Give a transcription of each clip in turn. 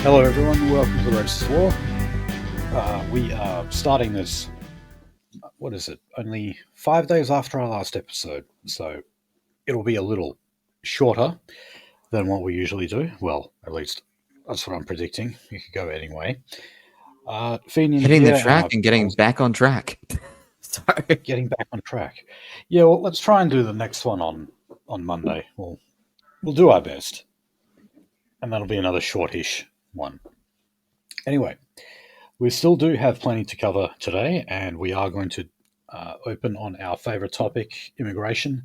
Hello everyone, welcome to the Racist War. We are starting this, only 5 days after our last episode, so it'll be a little shorter than what we usually do. Well, at least that's what I'm predicting. You could go anyway. Hitting the track and getting back on track. Sorry. Getting back on track. Yeah, well, let's try and do the next one on Monday. We'll do our best. And that'll be another shortish one. Anyway, we still do have plenty to cover today, and we are going to open on our favourite topic, immigration.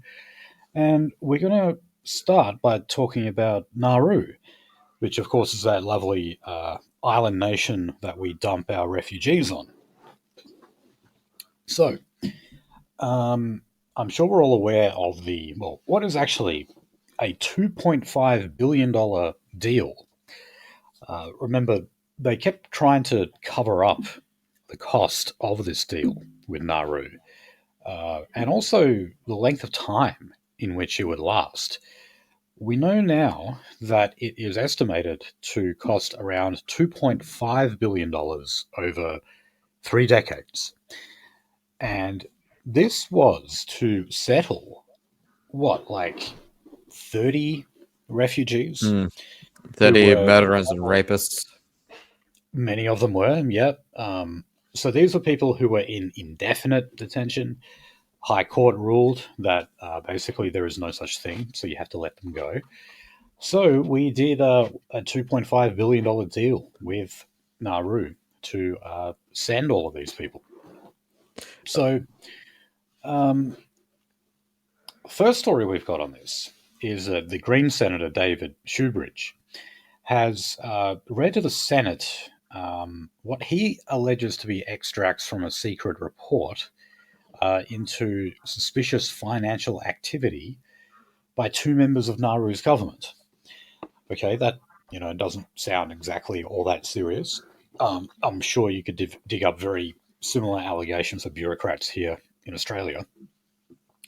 And we're going to start by talking about Nauru, which of course is that lovely island nation that we dump our refugees on. So, I'm sure we're all aware of what is actually a $2.5 billion deal. Remember, they kept trying to cover up the cost of this deal with Nauru, and also the length of time in which it would last. We know now that it is estimated to cost around $2.5 billion over 3 decades. And this was to settle, 30 refugees? 30 murderers and rapists. Many of them were, yep. So these were people who were in indefinite detention. High Court ruled that basically there is no such thing, so you have to let them go. So we did a $2.5 billion deal with Nauru to send all of these people. So, first story we've got on this is the Green Senator David Shoebridge has read to the Senate what he alleges to be extracts from a secret report into suspicious financial activity by 2 members of Nauru's government. Okay, that doesn't sound exactly all that serious. I'm sure you could dig up very similar allegations of bureaucrats here in Australia.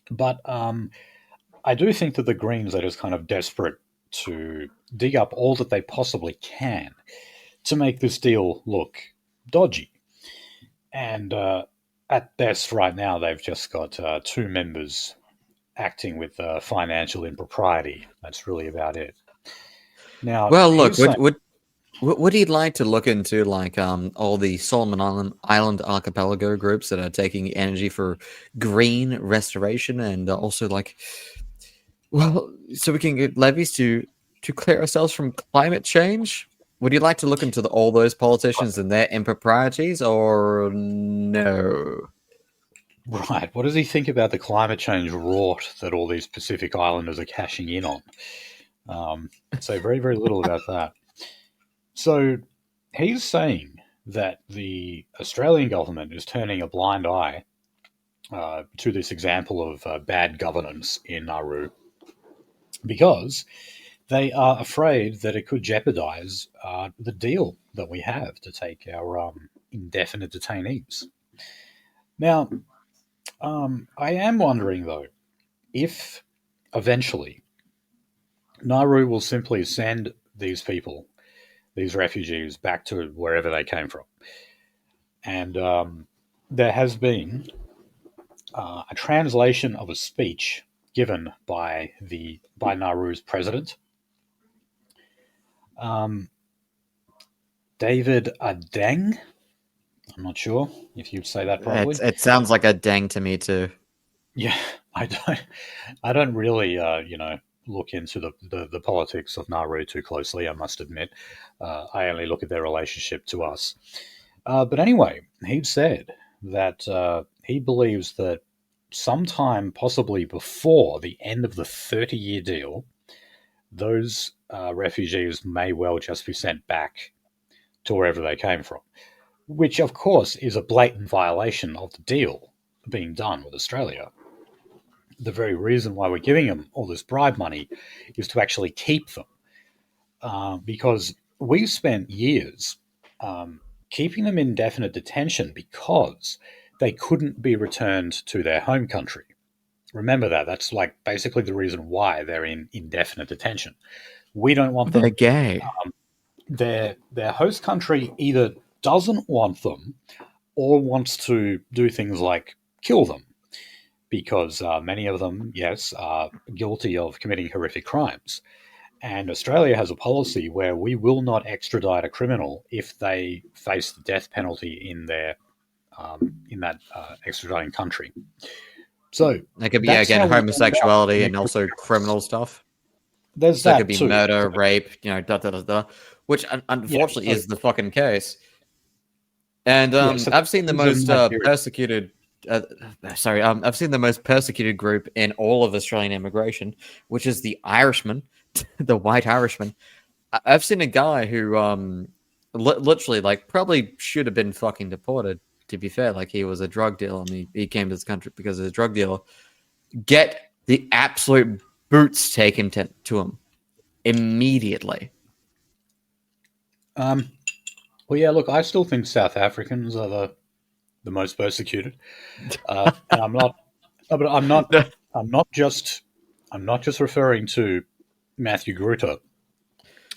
But I do think that the Greens are just kind of desperate to dig up all that they possibly can to make this deal look dodgy. And at best right now, they've just got 2 members acting with financial impropriety. That's really about it. Now, well, look, would he like to look into all the Solomon Island archipelago groups that are taking energy for green restoration and also so we can get levies to clear ourselves from climate change? Would you like to look into all those politicians and their improprieties, or no? Right. What does he think about the climate change rort that all these Pacific Islanders are cashing in on? So very, very little about that. So he's saying that the Australian government is turning a blind eye to this example of bad governance in Nauru because they are afraid that it could jeopardize the deal that we have to take our indefinite detainees. Now, I am wondering, though, if eventually Nauru will simply send these people, these refugees, back to wherever they came from. And there has been a translation of a speech given by Nauru's president, David Adeng. I'm not sure if you'd say that properly. It sounds like a dang to me too. Yeah, I don't really, look into the politics of Nauru too closely, I must admit. I only look at their relationship to us. But anyway, he said that he believes that sometime possibly before the end of the 30-year deal, those refugees may well just be sent back to wherever they came from, which, of course, is a blatant violation of the deal being done with Australia. The very reason why we're giving them all this bribe money is to actually keep them, because we've spent years keeping them in indefinite detention because they couldn't be returned to their home country. Remember that. That's like basically the reason why they're in indefinite detention. We don't want them. They're gay. Their host country either doesn't want them or wants to do things like kill them, because many of them, yes, are guilty of committing horrific crimes. And Australia has a policy where we will not extradite a criminal if they face the death penalty in their in that extraditing country. So That could be that's again how we homosexuality and also criminal stuff. There's So it that could be too. murder, rape, which unfortunately so- is the fucking case. And so I've seen the this is most my theory. persecuted. I've seen the most persecuted group in all of Australian immigration, which is the Irishman, the white Irishman. I've seen a guy who literally like probably should have been fucking deported. To be fair, like he was a drug dealer and he came to this country because of a drug dealer. Get the absolute boots taken to him immediately. Well, yeah. Look, I still think South Africans are the most persecuted, and I'm not. But I'm not just referring to Matthew Grutter.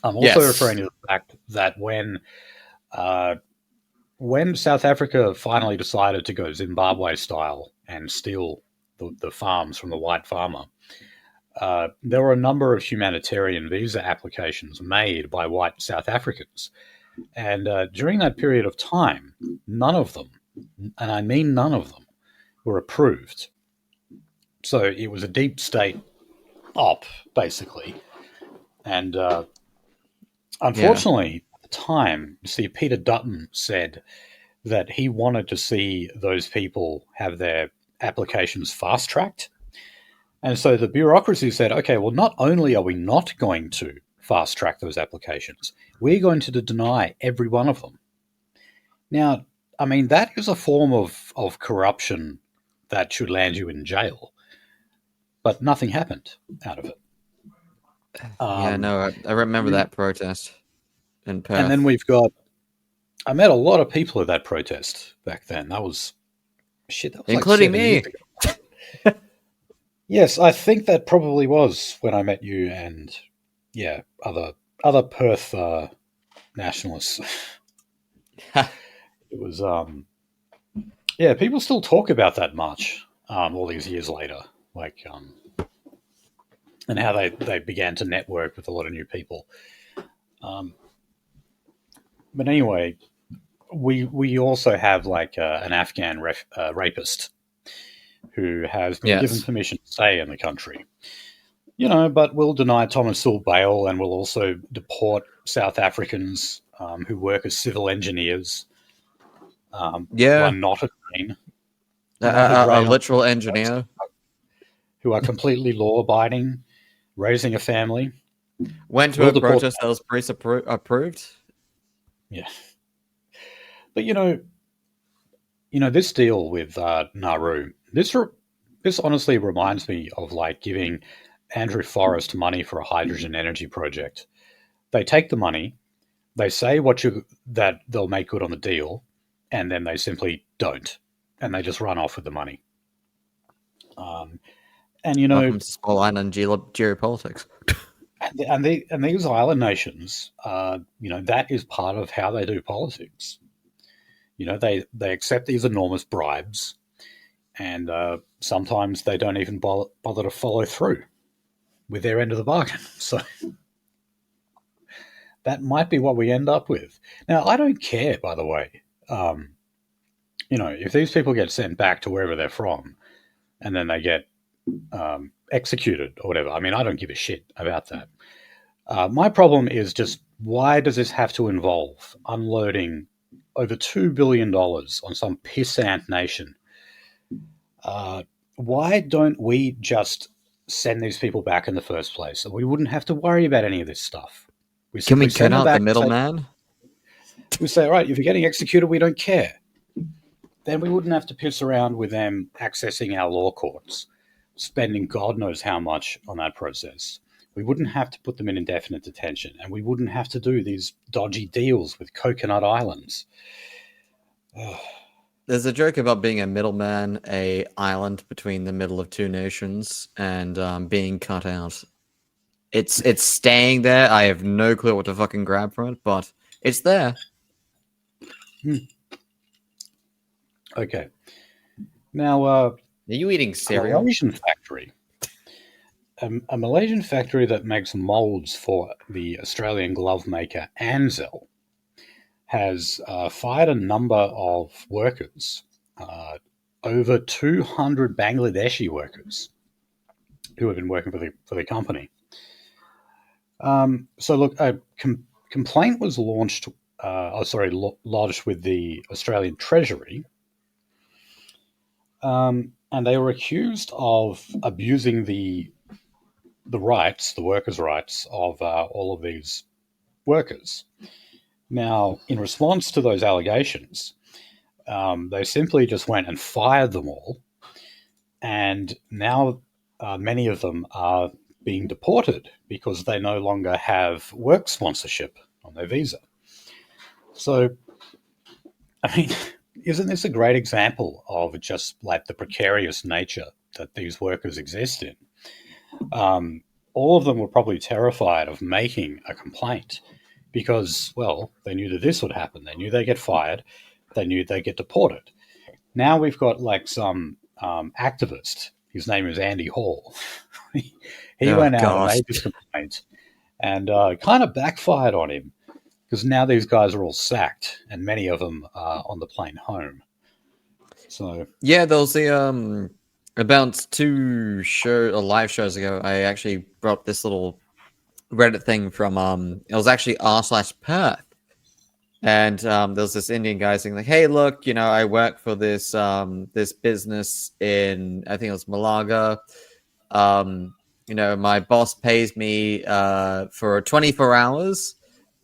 I'm also Yes. referring to the fact that when South Africa finally decided to go Zimbabwe style and steal the farms from the white farmer, there were a number of humanitarian visa applications made by white South Africans. And during that period of time, none of them, and I mean none of them, were approved. So it was a deep state op, basically. And unfortunately, at the time, you see, Peter Dutton said that he wanted to see those people have their applications fast-tracked. And so the bureaucracy said, okay, well, not only are we not going to fast-track those applications, we're going to deny every one of them. Now, I mean, that is a form of corruption that should land you in jail. But nothing happened out of it. I remember that protest in Perth. And then I met a lot of people at that protest back then. That was including like 7 me. years ago. Yes, I think that probably was when I met you and, yeah, other Perth nationalists. It was, people still talk about that march all these years later, like, and how they began to network with a lot of new people. But anyway, we also have like an Afghan rapist who has been given permission to stay in the country, but will deny Thomas Sewell bail and will also deport South Africans who work as civil engineers. Who are not a train. A literal engineer. Who are completely law-abiding, raising a family. Went to a protest that was pre-approved. Yeah. But, this deal with Naruru, this honestly reminds me of like giving Andrew Forrest money for a hydrogen energy project. They take the money, they say that they'll make good on the deal, and then they simply don't, and they just run off with the money. And welcome to small island geopolitics. and these island nations, that is part of how they do politics. They accept these enormous bribes, and sometimes they don't even bother to follow through with their end of the bargain. So that might be what we end up with. Now, I don't care, by the way. If these people get sent back to wherever they're from, and then they get executed or whatever, I mean, I don't give a shit about that. My problem is just, why does this have to involve unloading over $2 billion on some pissant nation? Why don't we just send these people back in the first place, and we wouldn't have to worry about any of this stuff. We Can we simply cut send them out the back and say, middleman? all right, if you're getting executed, we don't care. Then we wouldn't have to piss around with them accessing our law courts, spending God knows how much on that process. We wouldn't have to put them in indefinite detention, and we wouldn't have to do these dodgy deals with coconut islands. There's a joke about being a middleman, a island between the middle of two nations, and being cut out. It's staying there. I have no clue what to fucking grab from it, but it's there. Okay. Now, Are you eating cereal? A Malaysian factory that makes molds for the Australian glove maker Ansell has fired a number of workers, over 200 Bangladeshi workers who have been working for the company. So look, a complaint was lodged with the Australian Treasury, and they were accused of abusing the workers' rights of all of these workers. Now, in response to those allegations, they simply just went and fired them all, and now many of them are being deported because they no longer have work sponsorship on their visa. So, I mean, isn't this a great example of just like the precarious nature that these workers exist in? All of them were probably terrified of making a complaint because, well, they knew that this would happen. They knew they'd get fired. They knew they'd get deported. Now we've got like some activist. His name is Andy Hall. He went out and made this complaint, and kind of backfired on him because now these guys are all sacked, and many of them are on the plane home. So yeah, there was the about two live shows ago. I actually brought this little Reddit thing from it was actually r/Perth. And there's this Indian guy saying like, "Hey, look, I work for this this business in, I think it was Malaga. My boss pays me for 24 hours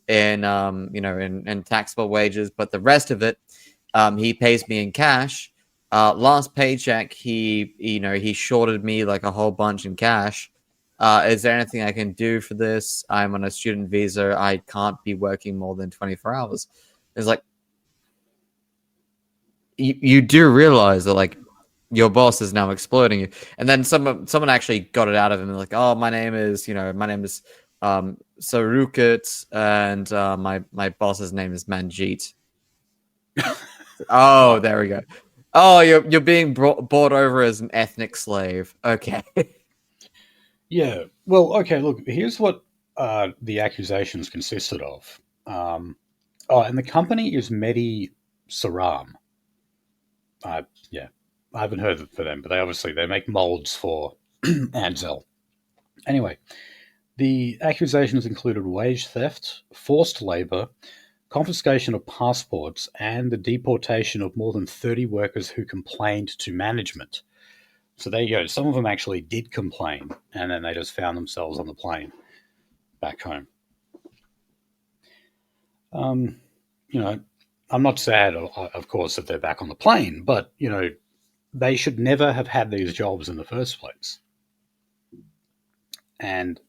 in in taxable wages, but the rest of it he pays me in cash. Last paycheck he shorted me like a whole bunch in cash. Is there anything I can do for this? I'm on a student visa. I can't be working more than 24 hours. It's like, you do realize that, like, your boss is now exploiting you. And then someone actually got it out of him. Like, oh, my name is Sarukit, and my boss's name is Manjeet. Oh, there we go. Oh, you're being brought over as an ethnic slave. Okay. yeah, well, okay. Look, here's what the accusations consisted of. And the company is Medi Saram. Yeah, I haven't heard of them, but they make molds for Ansell. Anyway, the accusations included wage theft, forced labor, confiscation of passports, and the deportation of more than 30 workers who complained to management. So there you go. Some of them actually did complain, and then they just found themselves on the plane back home. I'm not sad, of course, that they're back on the plane, but, they should never have had these jobs in the first place. And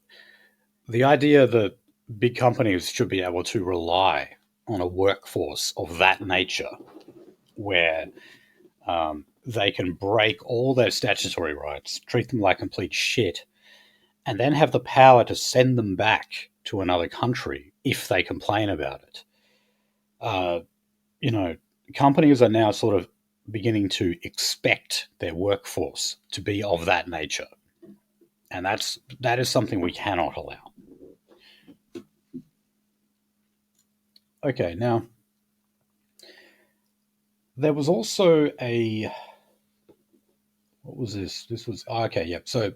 the idea that big companies should be able to rely on a workforce of that nature where they can break all their statutory rights, treat them like complete shit, and then have the power to send them back to another country if they complain about it. Companies are now sort of beginning to expect their workforce to be of that nature. And that is something we cannot allow. Okay, now, there was also what was this? This was, okay, yep. So,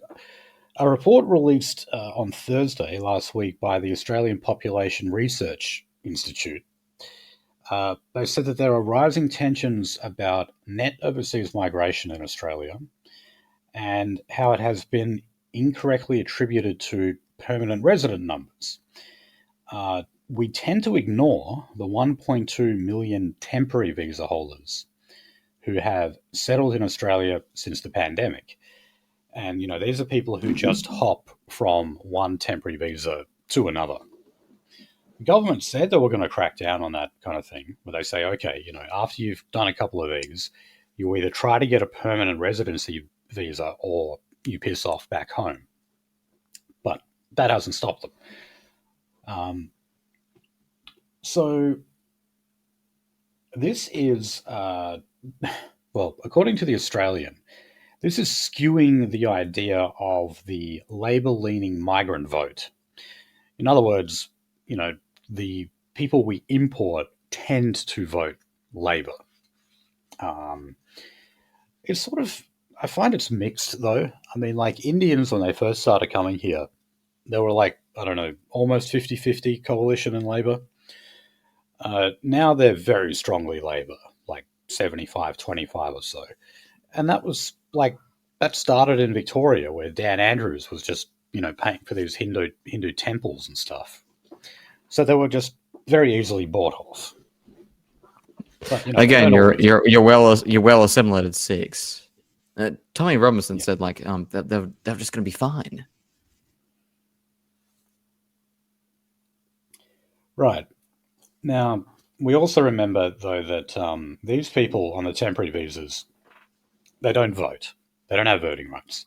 a report released on Thursday last week by the Australian Population Research Institute. They said that there are rising tensions about net overseas migration in Australia and how it has been incorrectly attributed to permanent resident numbers. We tend to ignore the 1.2 million temporary visa holders who have settled in Australia since the pandemic. And, these are people who just hop from one temporary visa to another. The government said they were going to crack down on that kind of thing, where they say, okay, after you've done a couple of these, you either try to get a permanent residency visa or you piss off back home. But that hasn't stopped them. So this is, according to the Australian, this is skewing the idea of the Labor-leaning migrant vote. In other words, the people we import tend to vote Labor. It's sort of, I find it's mixed though. I mean, like Indians, when they first started coming here, they were like, I don't know, almost 50-50 coalition and Labor. Now they're very strongly Labor, like 75-25 or so. And that was that started in Victoria, where Dan Andrews was just, paying for these Hindu temples and stuff. So they were just very easily bought off. But, again, you're well assimilated Sikhs. Tommy Robinson said they're just going to be fine. Right. Now, we also remember though that these people on the temporary visas, they don't vote. They don't have voting rights.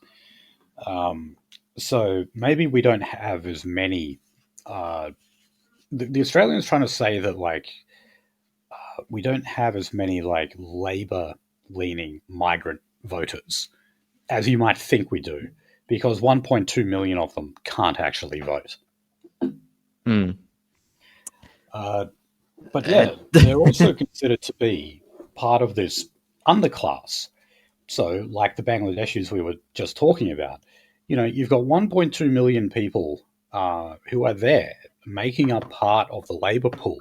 So maybe we don't have as many. The Australians trying to say that we don't have as many Labor-leaning migrant voters as you might think we do, because 1.2 million of them can't actually vote. But yeah, they're also considered to be part of this underclass. So, like the Bangladeshis we were just talking about, you've got 1.2 million people who are there making up part of the labour pool.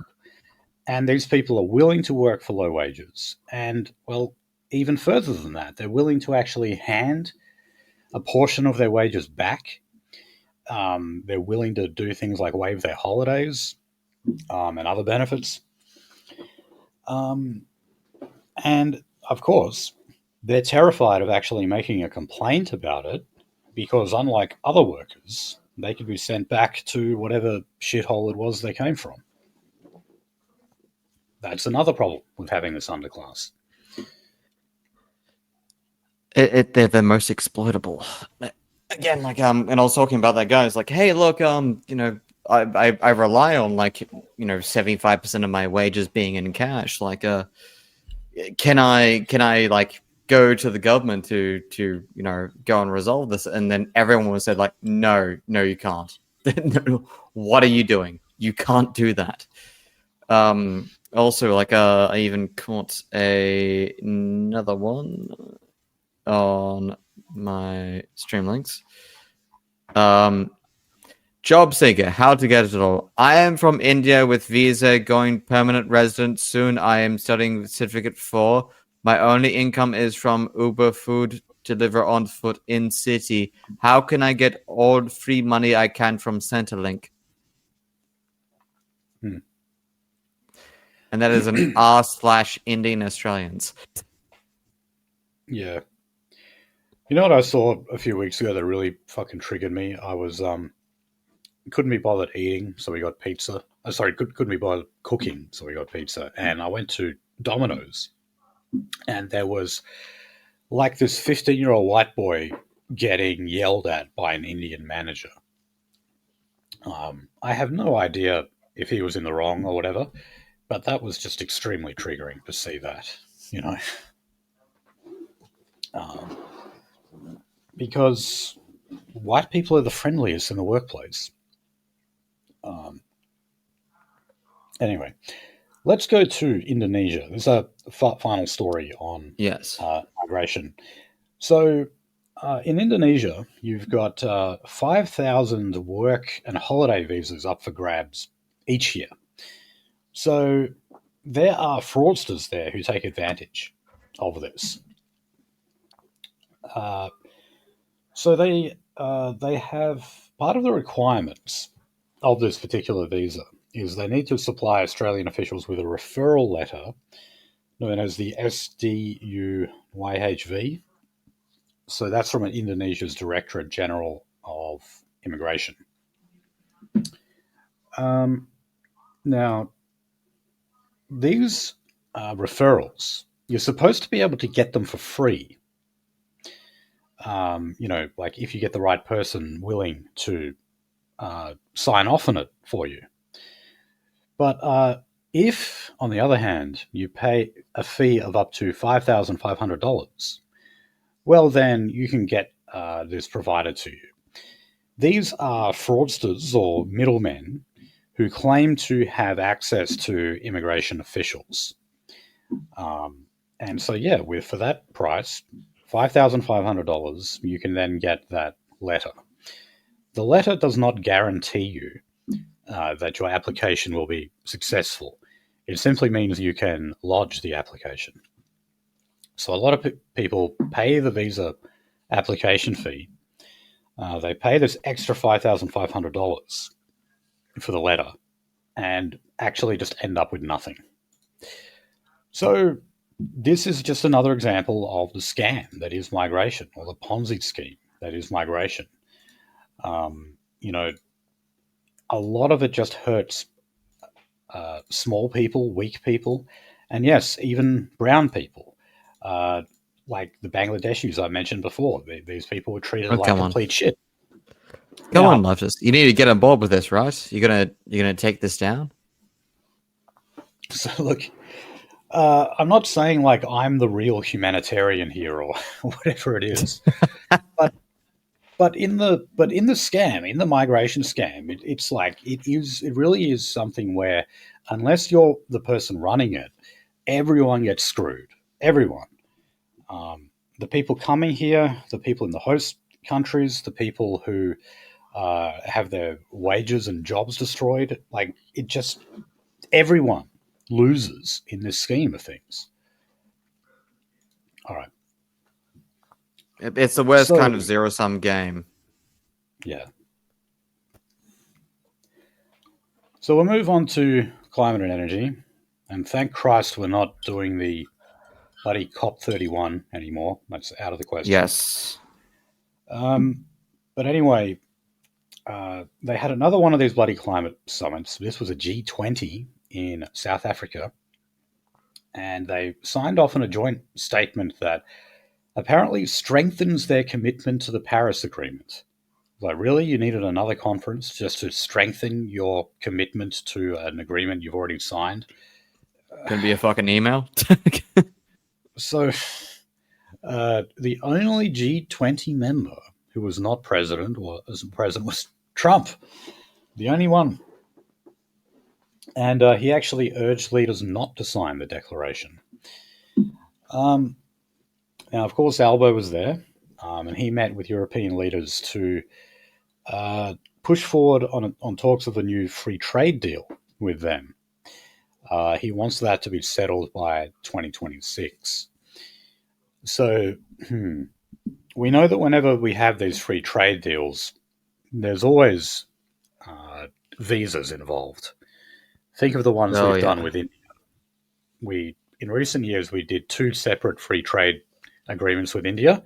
And these people are willing to work for low wages. And, well, even further than that, they're willing to actually hand a portion of their wages back. They're willing to do things like waive their holidays and other benefits. And, of course, they're terrified of actually making a complaint about it, because unlike other workers, they could be sent back to whatever shithole it was they came from. That's another problem with having this underclass. They're the most exploitable. Again, and I was talking about that guy. It's like, hey, look, I rely on 75% of my wages being in cash. Can I go to the government to go and resolve this? And then everyone was said no, you can't. What are you doing? You can't do that. Also, I even caught another one on my stream links. Job seeker, how to get it all. I am from India with visa, going permanent resident soon. I am studying certificate 4. My only income is from Uber food deliver on foot in city. How can I get all the free money I can from Centrelink? And that is an r/Indian Australians. Yeah. You know what I saw a few weeks ago that really fucking triggered me? I was couldn't be bothered eating, so we got pizza. Couldn't be bothered cooking, so we got pizza. And I went to Domino's, and there was this 15-year-old white boy getting yelled at by an Indian manager. I have no idea if he was in the wrong or whatever, but that was just extremely triggering to see that, because white people are the friendliest in the workplace. Anyway, let's go to Indonesia. There's a final story on migration. So in Indonesia, you've got 5,000 work and holiday visas up for grabs each year. So there are fraudsters there who take advantage of this. So they they have part of the requirements of this particular visa is they need to supply Australian officials with a referral letter known as the SDUYHV. So that's from Indonesia's Directorate General of Immigration. Now, these referrals, you're supposed to be able to get them for free. Like if you get the right person willing to sign off on it for you. But if, on the other hand, you pay a fee of up to $5,500, well, then you can get this provided to you. These are fraudsters or middlemen who claim to have access to immigration officials. And so, yeah, for that price, $5,500, you can then get that letter. The letter does not guarantee you that your application will be successful. It simply means you can lodge the application. So a lot of people pay the visa application fee. They pay this extra $5,500 for the letter and actually just end up with nothing. So this is just another example of the scam that is migration, or the Ponzi scheme that is migration. A lot of it just hurts small people, weak people, and yes, even brown people. Like the Bangladeshis I mentioned before. These people were treated like complete shit. Come on, Leftus. You need to get on board with this, right? You're gonna take this down? So look, I'm not saying like I'm the real humanitarian here or whatever it is, but in the scam, in the migration scam, it's like it really is something where unless you're the person running it, everyone gets screwed. Everyone, the people coming here, the people in the host countries, the people who have their wages and jobs destroyed, like everyone loses in this scheme of things. All right. It's the worst kind of zero-sum game. Yeah. So we'll move on to climate and energy. And thank Christ we're not doing the bloody COP31 anymore. That's out of the question. Yes. But anyway, they had another one of these bloody climate summits. This was a G20 in South Africa. And they signed off on a joint statement that apparently strengthens their commitment to the Paris Agreement. Like, really? You needed another conference just to strengthen your commitment to an agreement you've already signed? Could be a fucking email. So, the only G20 member who was not president was Trump. The only one. And he actually urged leaders not to sign the declaration. Now, of course, Albo was there, and he met with European leaders to push forward on talks of a new free trade deal with them. He wants that to be settled by 2026. So we know that whenever we have these free trade deals, there's always visas involved. Think of the ones we've done with India. In recent years, we did 2 separate free trade agreements with India,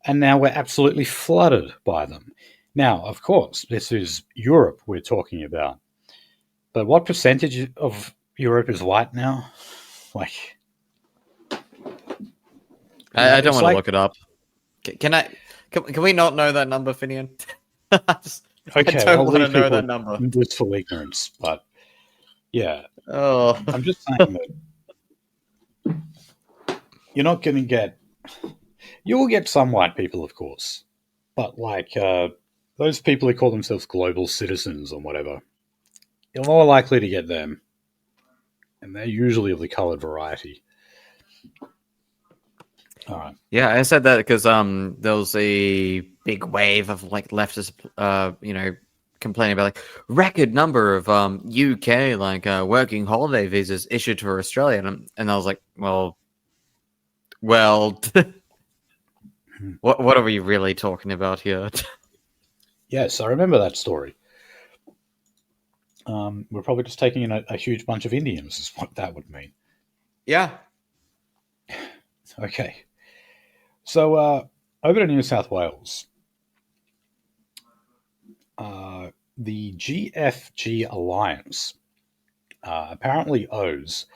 and now we're absolutely flooded by them. Now, of course, this is Europe we're talking about, but what percentage of Europe is white now? Like, I don't want to look it up. Can we not know that number, Finian? I don't want to know that number. Blissful ignorance, but yeah. Oh, I'm just saying that you're not going to get. You will get some white people, of course, but like those people who call themselves global citizens or whatever, you're more likely to get them, and they're usually of the coloured variety. All right. Yeah, I said that because there was a big wave of like leftists, complaining about like record number of UK working holiday visas issued for Australia, and I was like, well, what are we really talking about here? Yes, I remember that story. We're probably just taking in a huge bunch of Indians, is what that would mean. Yeah. Okay. So, over to New South Wales. The GFG Alliance apparently owes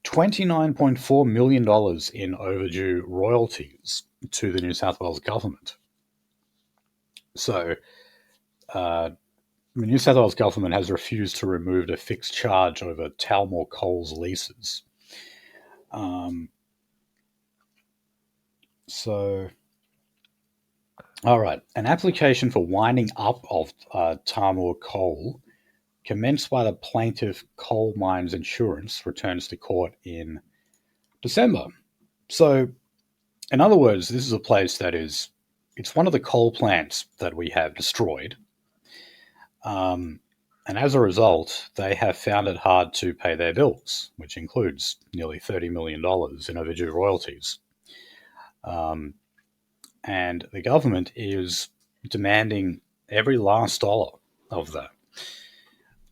$29.4 million in overdue royalties to the New South Wales government. So, the New South Wales government has refused to remove a fixed charge over Talmore Coal's leases. All right. An application for winding up of Talmore Coal, commenced by the plaintiff Coal Mines Insurance, returns to court in December. So, in other words, this is a place that it's one of the coal plants that we have destroyed. And as a result, they have found it hard to pay their bills, which includes nearly $30 million in overdue royalties. And the government is demanding every last dollar of that.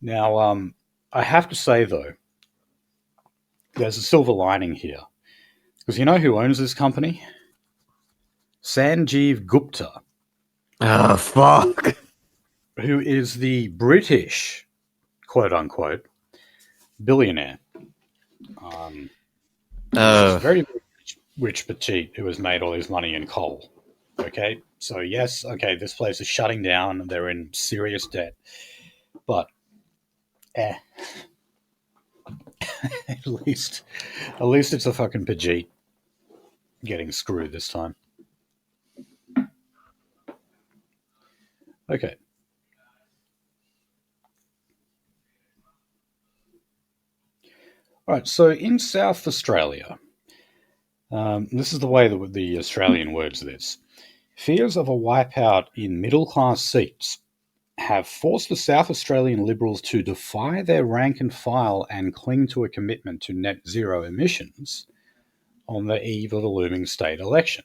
Now, I have to say, though, there's a silver lining here. Because you know who owns this company? Sanjeev Gupta. Oh, fuck. Who is the British, quote-unquote, billionaire. This very rich petite who has made all his money in coal. Okay? So, yes, okay, this place is shutting down. They're in serious debt. But, at least it's a fucking Pajit getting screwed this time. Okay. All right, so in South Australia, this is the way that the Australian words this. Fears of a wipeout in middle-class seats have forced the South Australian Liberals to defy their rank and file and cling to a commitment to net zero emissions on the eve of a looming state election.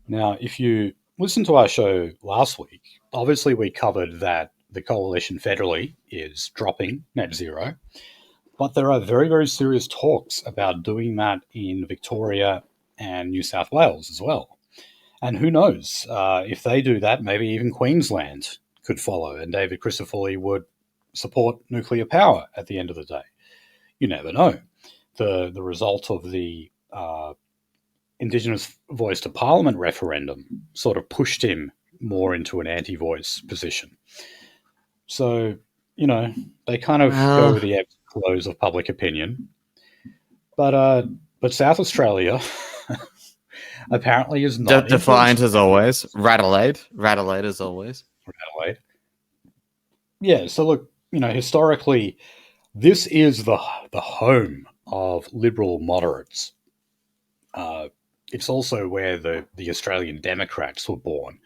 Now, if you listen to our show last week, obviously we covered that the coalition federally is dropping net zero, but there are very, very serious talks about doing that in Victoria and New South Wales as well. And who knows, if they do that, maybe even Queensland could follow, and David Crisafulli would support nuclear power at the end of the day. You never know. The result of the Indigenous Voice to Parliament referendum sort of pushed him more into an anti-voice position. So, you know, they kind of go with the ebbs and flows of public opinion. But South Australia apparently is not defiant as always. Radelaide as always. Adelaide. Yeah, so look, you know, historically, this is the home of liberal moderates. It's also where the Australian Democrats were born.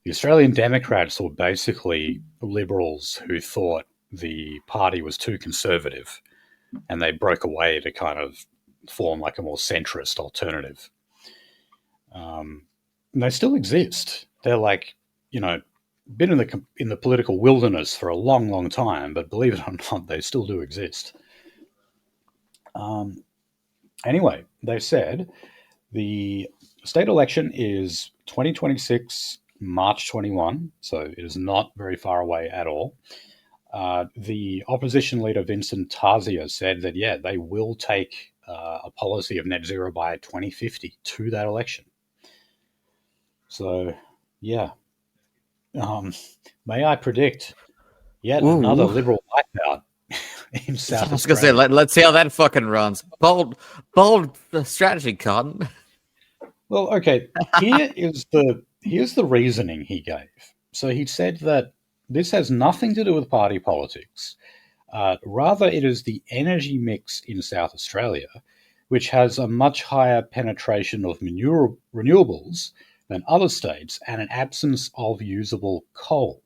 The Australian Democrats were basically liberals who thought the party was too conservative, and they broke away to kind of form like a more centrist alternative. And they still exist. They're like, you know, been in the political wilderness for a long, long time, but believe it or not, they still do exist. Anyway, they said the state election is 2026, March 21, so it is not very far away at all. The opposition leader, Vincent Tarzia, said that, yeah, they will take a policy of net zero by 2050 to that election. So, yeah. May I predict yet another liberal wipeout in South Australia? I was going to say, let's see how that fucking runs. Bold strategy, Cotton. Well, okay. Here's the reasoning he gave. So he said that this has nothing to do with party politics. Rather, it is the energy mix in South Australia, which has a much higher penetration of renewables than other states and an absence of usable coal.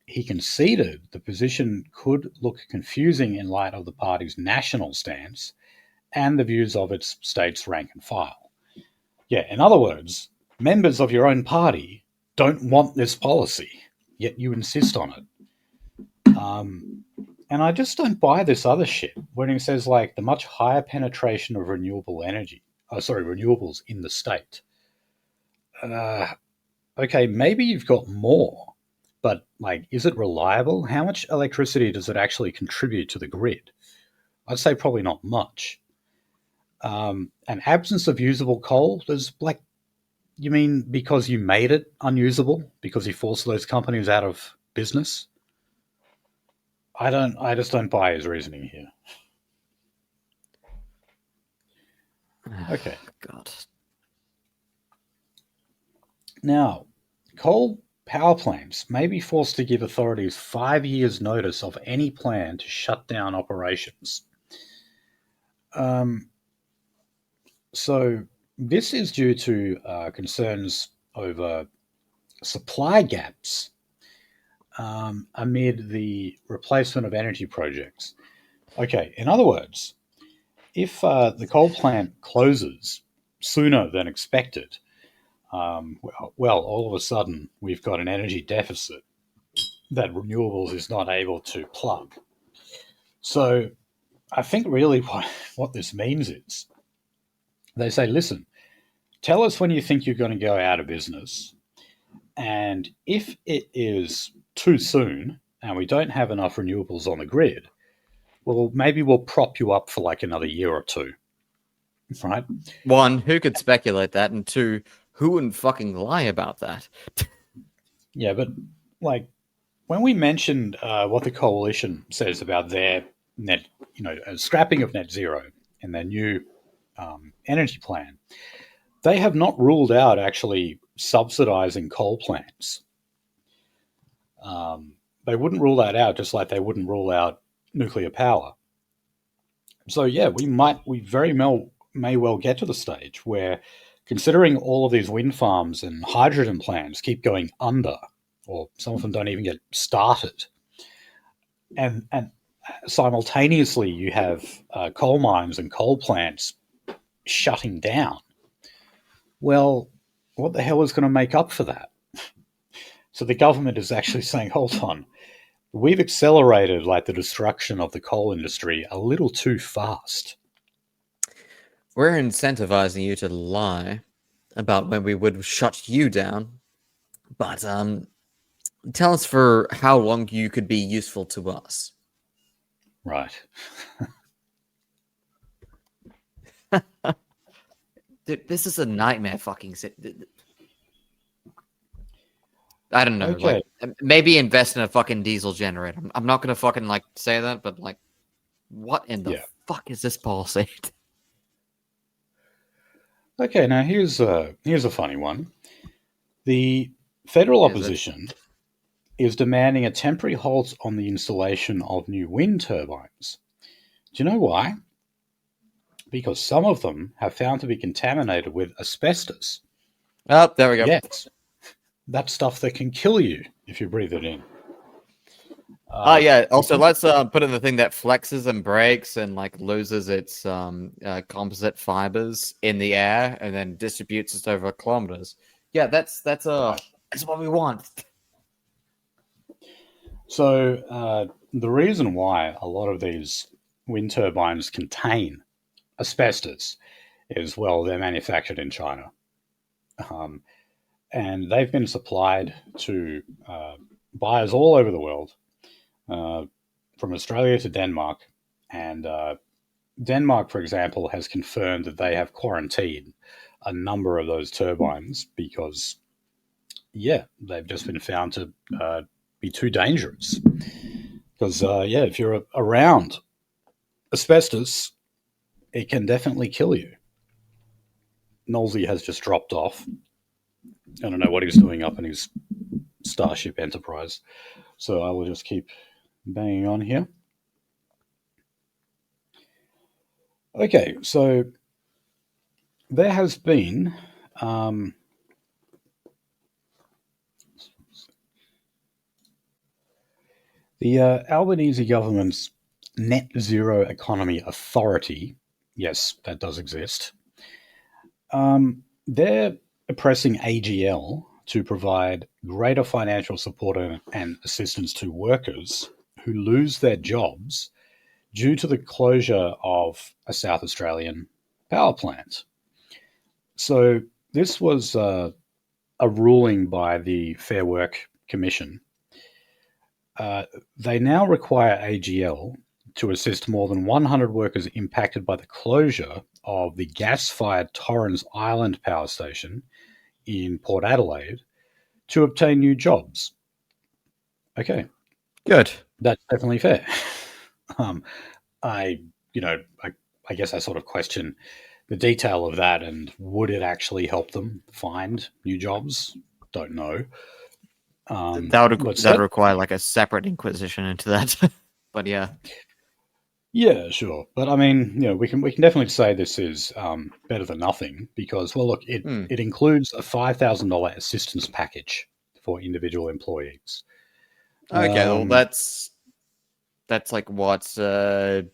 He conceded the position could look confusing in light of the party's national stance and the views of its state's rank and file. Yeah, in other words, members of your own party don't want this policy, yet you insist on it. And I just don't buy this other shit when he says like the much higher penetration of renewables in the state. Okay, maybe you've got more, but like, is it reliable? How much electricity does it actually contribute to the grid? I'd say probably not much. An absence of usable coal, there's like, you mean because you made it unusable? Because you forced those companies out of business? I just don't buy his reasoning here. Okay. God. Now, coal power plants may be forced to give authorities 5 years' notice of any plan to shut down operations. So this is due to concerns over supply gaps amid the replacement of energy projects. Okay, in other words, if the coal plant closes sooner than expected, well, all of a sudden we've got an energy deficit that renewables is not able to plug. So I think really what this means is they say, listen, tell us when you think you're going to go out of business. And if it is too soon and we don't have enough renewables on the grid, well, maybe we'll prop you up for like another year or two, right? One, who could speculate that? And two, who wouldn't fucking lie about that? Yeah, but like when we mentioned what the coalition says about their net, scrapping of net zero and their new energy plan, they have not ruled out actually subsidizing coal plants. They wouldn't rule that out, just like they wouldn't rule out nuclear power. So yeah, we very may well get to the stage where, considering all of these wind farms and hydrogen plants keep going under, or some of them don't even get started, and simultaneously you have coal mines and coal plants shutting down. Well, what the hell is going to make up for that? So the government is actually saying, hold on, we've accelerated like the destruction of the coal industry a little too fast. We're incentivizing you to lie about when we would shut you down, but tell us for how long you could be useful to us. Right. Dude, this is a nightmare fucking I don't know. Okay. Like, maybe invest in a fucking diesel generator. I'm not gonna fucking like say that, but like, what in the fuck is this policy? Okay, now here's a funny one. The federal opposition is demanding a temporary halt on the installation of new wind turbines. Do you know why? Because some of them have found to be contaminated with asbestos. Oh, there we go. Yes, that's stuff that can kill you if you breathe it in. Yeah. Also, let's put in the thing that flexes and breaks and like loses its composite fibers in the air and then distributes it over kilometers. Yeah, that's what we want. So the reason why a lot of these wind turbines contain asbestos is, well, they're manufactured in China. And they've been supplied to buyers all over the world, from Australia to Denmark. And Denmark, for example, has confirmed that they have quarantined a number of those turbines because, yeah, they've just been found to be too dangerous. Because, if you're around asbestos, it can definitely kill you. Knowlesy has just dropped off. I don't know what he's doing up in his Starship Enterprise. So I will just keep banging on here. Okay, so there has been the Albanese government's Net Zero Economy Authority. Yes, that does exist. They're pressing AGL to provide greater financial support and assistance to workers who lose their jobs due to the closure of a South Australian power plant. So this was a ruling by the Fair Work Commission. They now require AGL to assist more than 100 workers impacted by the closure of the gas-fired Torrens Island power station in Port Adelaide to obtain new jobs. Okay, Good. that's definitely fair. I guess I sort of question the detail of that, and would it actually help them find new jobs? Don't know. That would require like a separate inquisition into that. But yeah. Yeah, sure. But I mean, we can definitely say this is better than nothing because, well, look, it includes a $5,000 assistance package for individual employees. Okay, well that's like what 2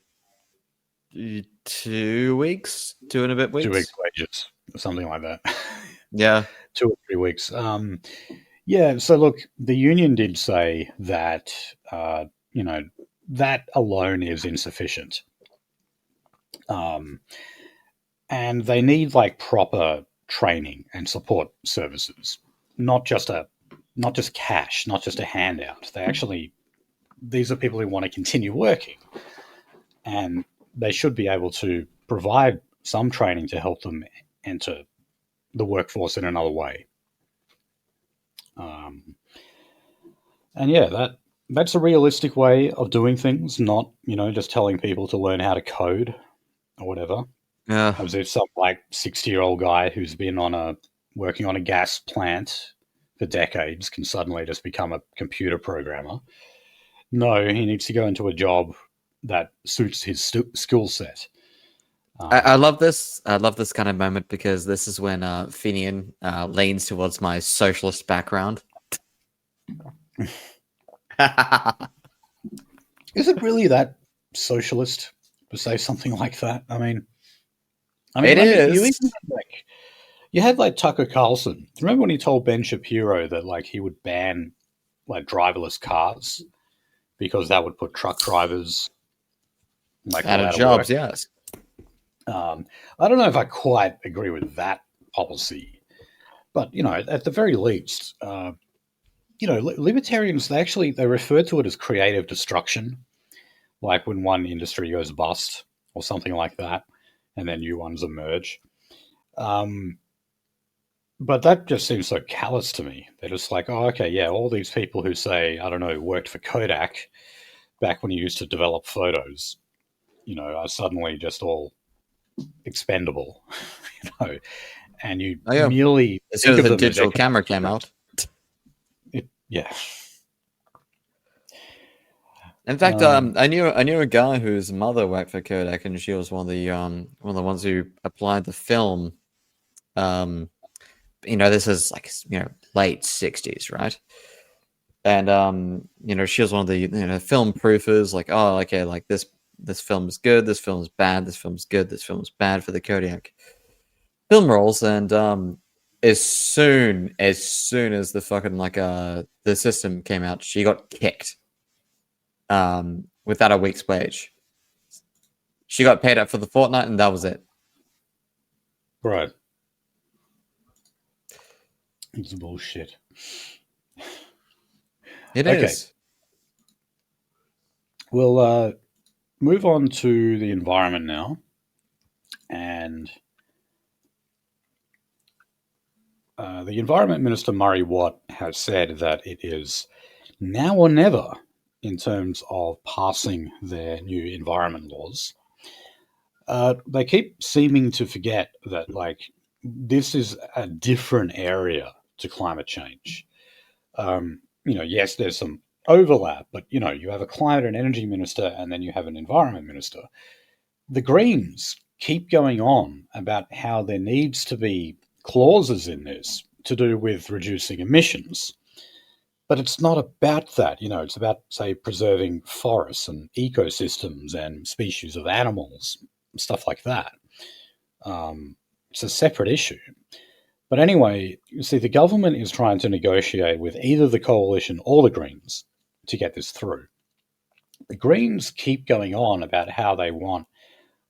weeks, 2 and a bit weeks, 2 weeks wages, something like that. Yeah, 2 or 3 weeks. Yeah. So look, the union did say that that alone is insufficient. And they need like proper training and support services, not just cash, not just a handout. These are people who want to continue working, and they should be able to provide some training to help them enter the workforce in another way. And yeah, that's a realistic way of doing things, not just telling people to learn how to code or whatever. yeah. As if some like 60-year-old guy who's been working on a gas plant for decades can suddenly just become a computer programmer. No, he needs to go into a job that suits his skill set. I love this. I love this kind of moment because this is when Finian leans towards my socialist background. Is it really that socialist to say something like that? I mean, it is. You had like Tucker Carlson. Remember when he told Ben Shapiro that like he would ban like driverless cars because that would put truck drivers like out of jobs? Yes. I don't know if I quite agree with that policy, but at the very least, libertarians they refer to it as creative destruction, like when one industry goes bust or something like that, and then new ones emerge. But that just seems so callous to me. They're just like, oh, okay, yeah, all these people who say, I don't know, worked for Kodak back when you used to develop photos, are suddenly just all expendable, and you merely as soon as the digital camera came out. Yeah. In fact, I knew a guy whose mother worked for Kodak, and she was one of the ones who applied the film. This is like late 60s, right? And she was one of the film proofers. Like, oh, okay, like this film is good, this film is bad, this film is good, this film is bad for the Kodak film rolls. And as soon as the fucking the system came out, she got kicked. Without a week's wage. She got paid up for the fortnight, and that was it. Right. It's bullshit. It is. We'll move on to the environment now. And the Environment Minister, Murray Watt, has said that it is now or never in terms of passing their new environment laws. They keep seeming to forget that, this is a different area to climate change. Yes, there's some overlap, but, you have a climate and energy minister and then you have an environment minister. The Greens keep going on about how there needs to be clauses in this to do with reducing emissions. But it's not about that. It's about, say, preserving forests and ecosystems and species of animals, stuff like that. It's a separate issue. But anyway, you see, the government is trying to negotiate with either the coalition or the Greens to get this through. The Greens keep going on about how they want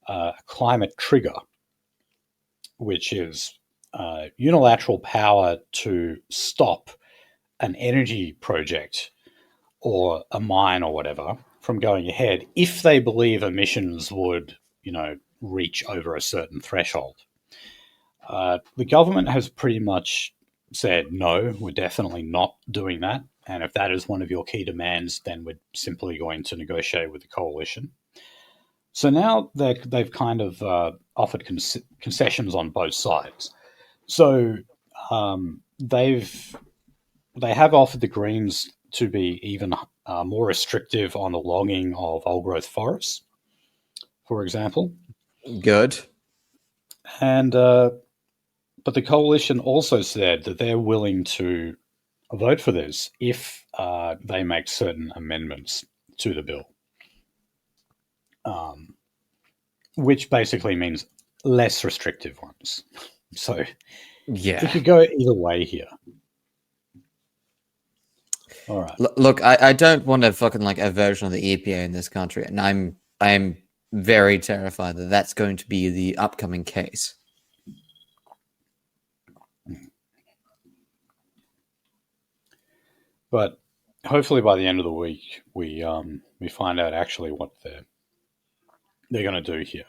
a climate trigger, which is unilateral power to stop an energy project or a mine or whatever from going ahead if they believe emissions would, reach over a certain threshold. The government has pretty much said, no, we're definitely not doing that. And if that is one of your key demands, then we're simply going to negotiate with the coalition. So now they've kind of offered concessions on both sides. So they have offered the Greens to be even more restrictive on the logging of old growth forests, for example. Good. And but the coalition also said that they're willing to vote for this if they make certain amendments to the bill, which basically means less restrictive ones. So Yeah. it could go either way here. All right. Look, I don't want a fucking a version of the EPA in this country, and I'm very terrified that that's going to be the upcoming case. But hopefully by the end of the week, we find out actually what they're going to do here.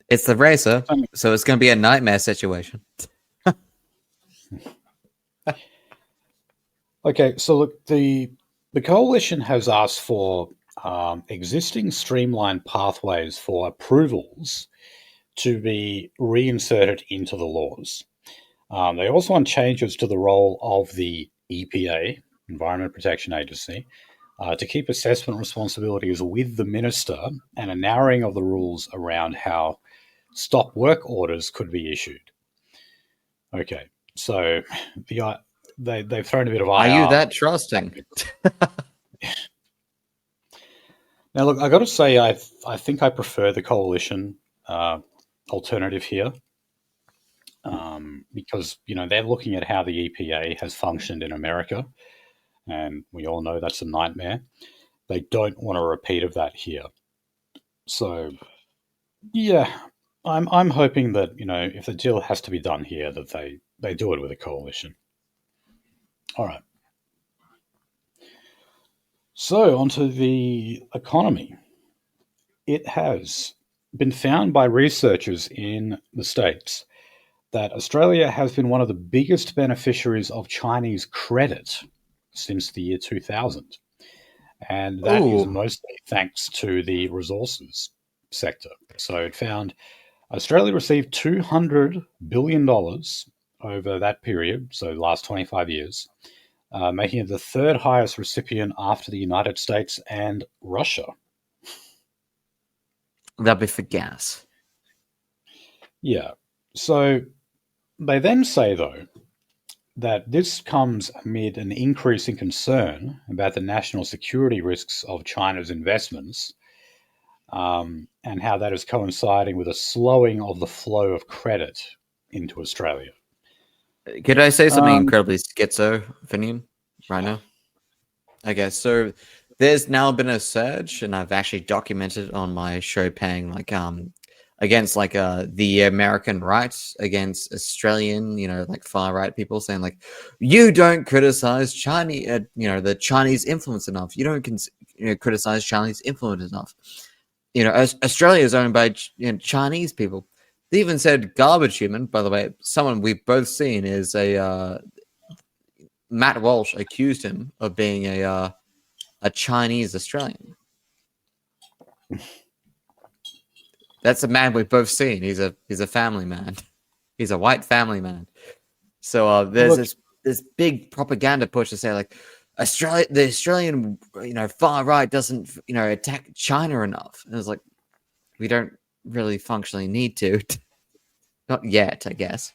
It's the racer, so it's going to be a nightmare situation. Okay, so look, the coalition has asked for existing streamlined pathways for approvals to be reinserted into the laws. They also want changes to the role of the EPA, Environment Protection Agency, to keep assessment responsibilities with the minister, and a narrowing of the rules around how stop work orders could be issued. Okay, so they've thrown a bit of IR. Are you that trusting? Now, look, I got to say, I think I prefer the coalition alternative here. Because they're looking at how the EPA has functioned in America, and we all know that's a nightmare. They don't want a repeat of that here. So, yeah, I'm hoping that if the deal has to be done here, that they do it with a coalition. All right. So onto the economy. It has been found by researchers in the States that Australia has been one of the biggest beneficiaries of Chinese credit since the year 2000. And that is mostly thanks to the resources sector. So it found Australia received $200 billion over that period, so the last 25 years, making it the third highest recipient after the United States and Russia. That'd be for gas. Yeah. So they then say, though, that this comes amid an increasing concern about the national security risks of China's investments, and how that is coinciding with a slowing of the flow of credit into Australia. Could I say something incredibly schizophrenic right now? Okay, so there's now been a surge, and I've actually documented on my show paying against the American right against Australian, far right people saying you don't criticize Chinese, the Chinese influence enough. You don't criticize Chinese influence enough. Australia is owned by Chinese people. They even said garbage human. By the way, someone we've both seen is Matt Walsh accused him of being a Chinese Australian. That's a man we've both seen. He's a family man. He's a white family man. So there's this big propaganda push to say the Australian far right doesn't attack China enough. And it's we don't really functionally need to. Not yet, I guess.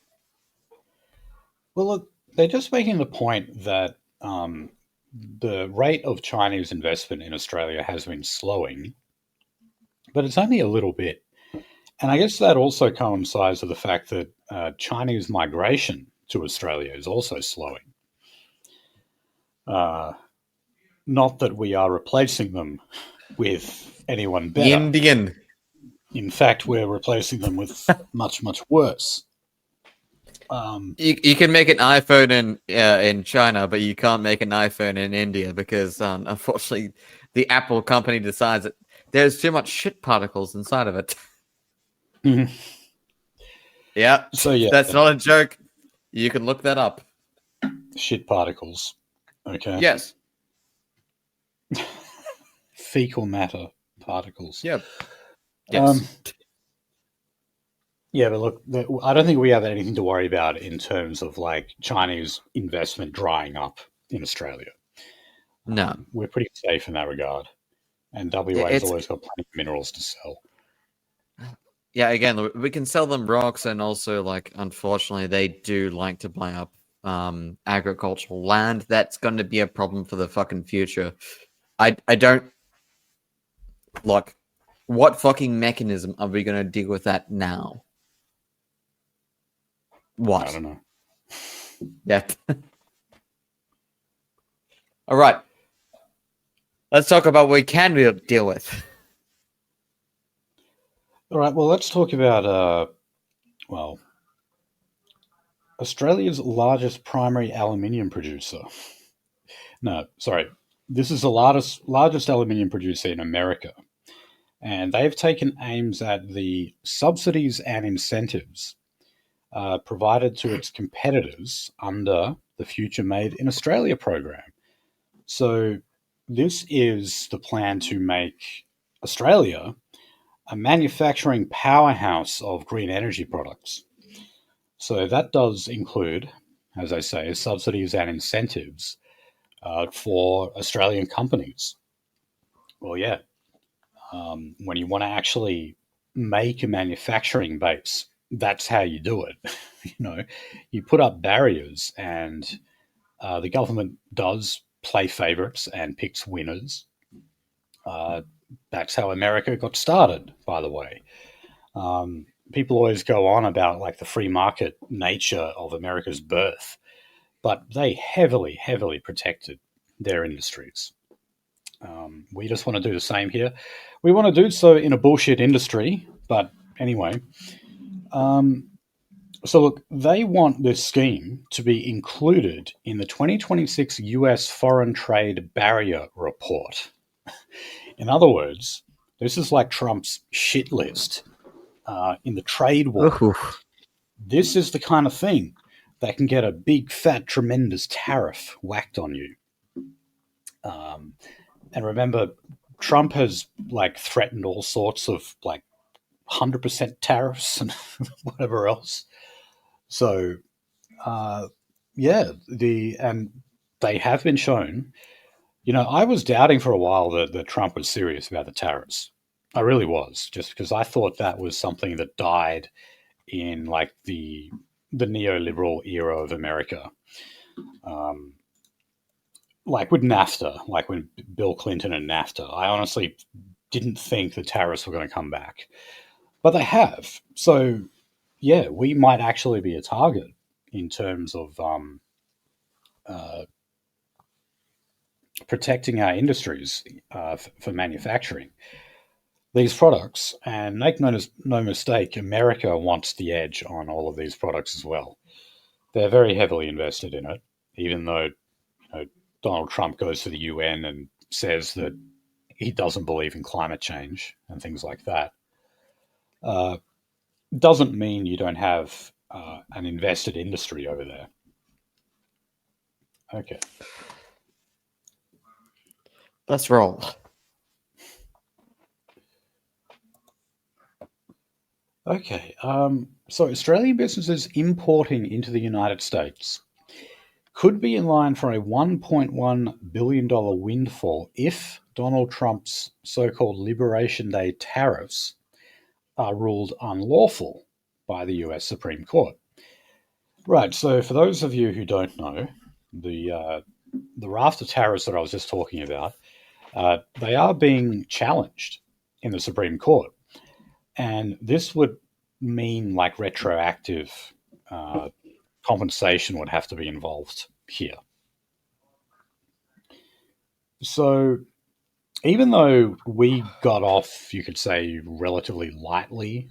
Well, look, they're just making the point that the rate of Chinese investment in Australia has been slowing, but it's only a little bit. And I guess that also coincides with the fact that Chinese migration to Australia is also slowing. Uh, Not that we are replacing them with anyone better. Indian. In fact, we're replacing them with much, much worse. You can make an iPhone in China, but you can't make an iPhone in India because unfortunately the Apple company decides that there's too much shit particles inside of it. Yeah, So yeah, that's not a joke. You can look that up. shit particles. Okay. Yes. Fecal matter particles. Yep. Yes. Yeah, but look, I don't think we have anything to worry about in terms of like Chinese investment drying up in Australia. No. We're pretty safe in that regard. And WA's always got plenty of minerals to sell. Yeah, again, we can sell them rocks, and also, like, unfortunately, they do like to buy up agricultural land. That's going to be a problem for the fucking future. I don't like. What fucking mechanism are we going to deal with that now? What? I don't know. Yeah. All right. Let's talk about what we can deal with. All right, well, let's talk about, Australia's largest primary aluminium producer. No, sorry. This is the largest aluminium producer in America. And they've taken aims at the subsidies and incentives provided to its competitors under the Future Made in Australia program. So this is the plan to make Australia a manufacturing powerhouse of green energy products. So that does include, as I say, subsidies and incentives for Australian companies. Well, yeah, when you want to actually make a manufacturing base, that's how you do it. You put up barriers, and the government does play favorites and picks winners. That's how America got started, by the way. People always go on about like the free market nature of America's birth, but they heavily, heavily protected their industries. We just want to do the same here. We want to do so in a bullshit industry, but anyway. So look, they want this scheme to be included in the 2026 US Foreign Trade Barrier Report. In other words, this is like Trump's shit list in the trade war. Ooh. This is the kind of thing that can get a big, fat, tremendous tariff whacked on you. And remember, Trump has like threatened all sorts of like 100% tariffs and whatever else. So, and they have been shown. I was doubting for a while that Trump was serious about the tariffs. I really was, just because I thought that was something that died in like the neoliberal era of America. Like with NAFTA, like when Bill Clinton and NAFTA, I honestly didn't think the tariffs were going to come back, but they have. So, yeah, we might actually be a target in terms of protecting our industries for manufacturing these products. And make no mistake, America wants the edge on all of these products as well. They're very heavily invested in it, even though Donald Trump goes to the UN and says that he doesn't believe in climate change and things like that. Doesn't mean you don't have an invested industry over there. Okay. Let's roll. Okay. So Australian businesses importing into the United States could be in line for a $1.1 billion windfall if Donald Trump's so-called Liberation Day tariffs are ruled unlawful by the US Supreme Court. Right, so for those of you who don't know, the raft of tariffs that I was just talking about, they are being challenged in the Supreme Court. And this would mean like retroactive compensation would have to be involved here. So even though we got off, you could say, relatively lightly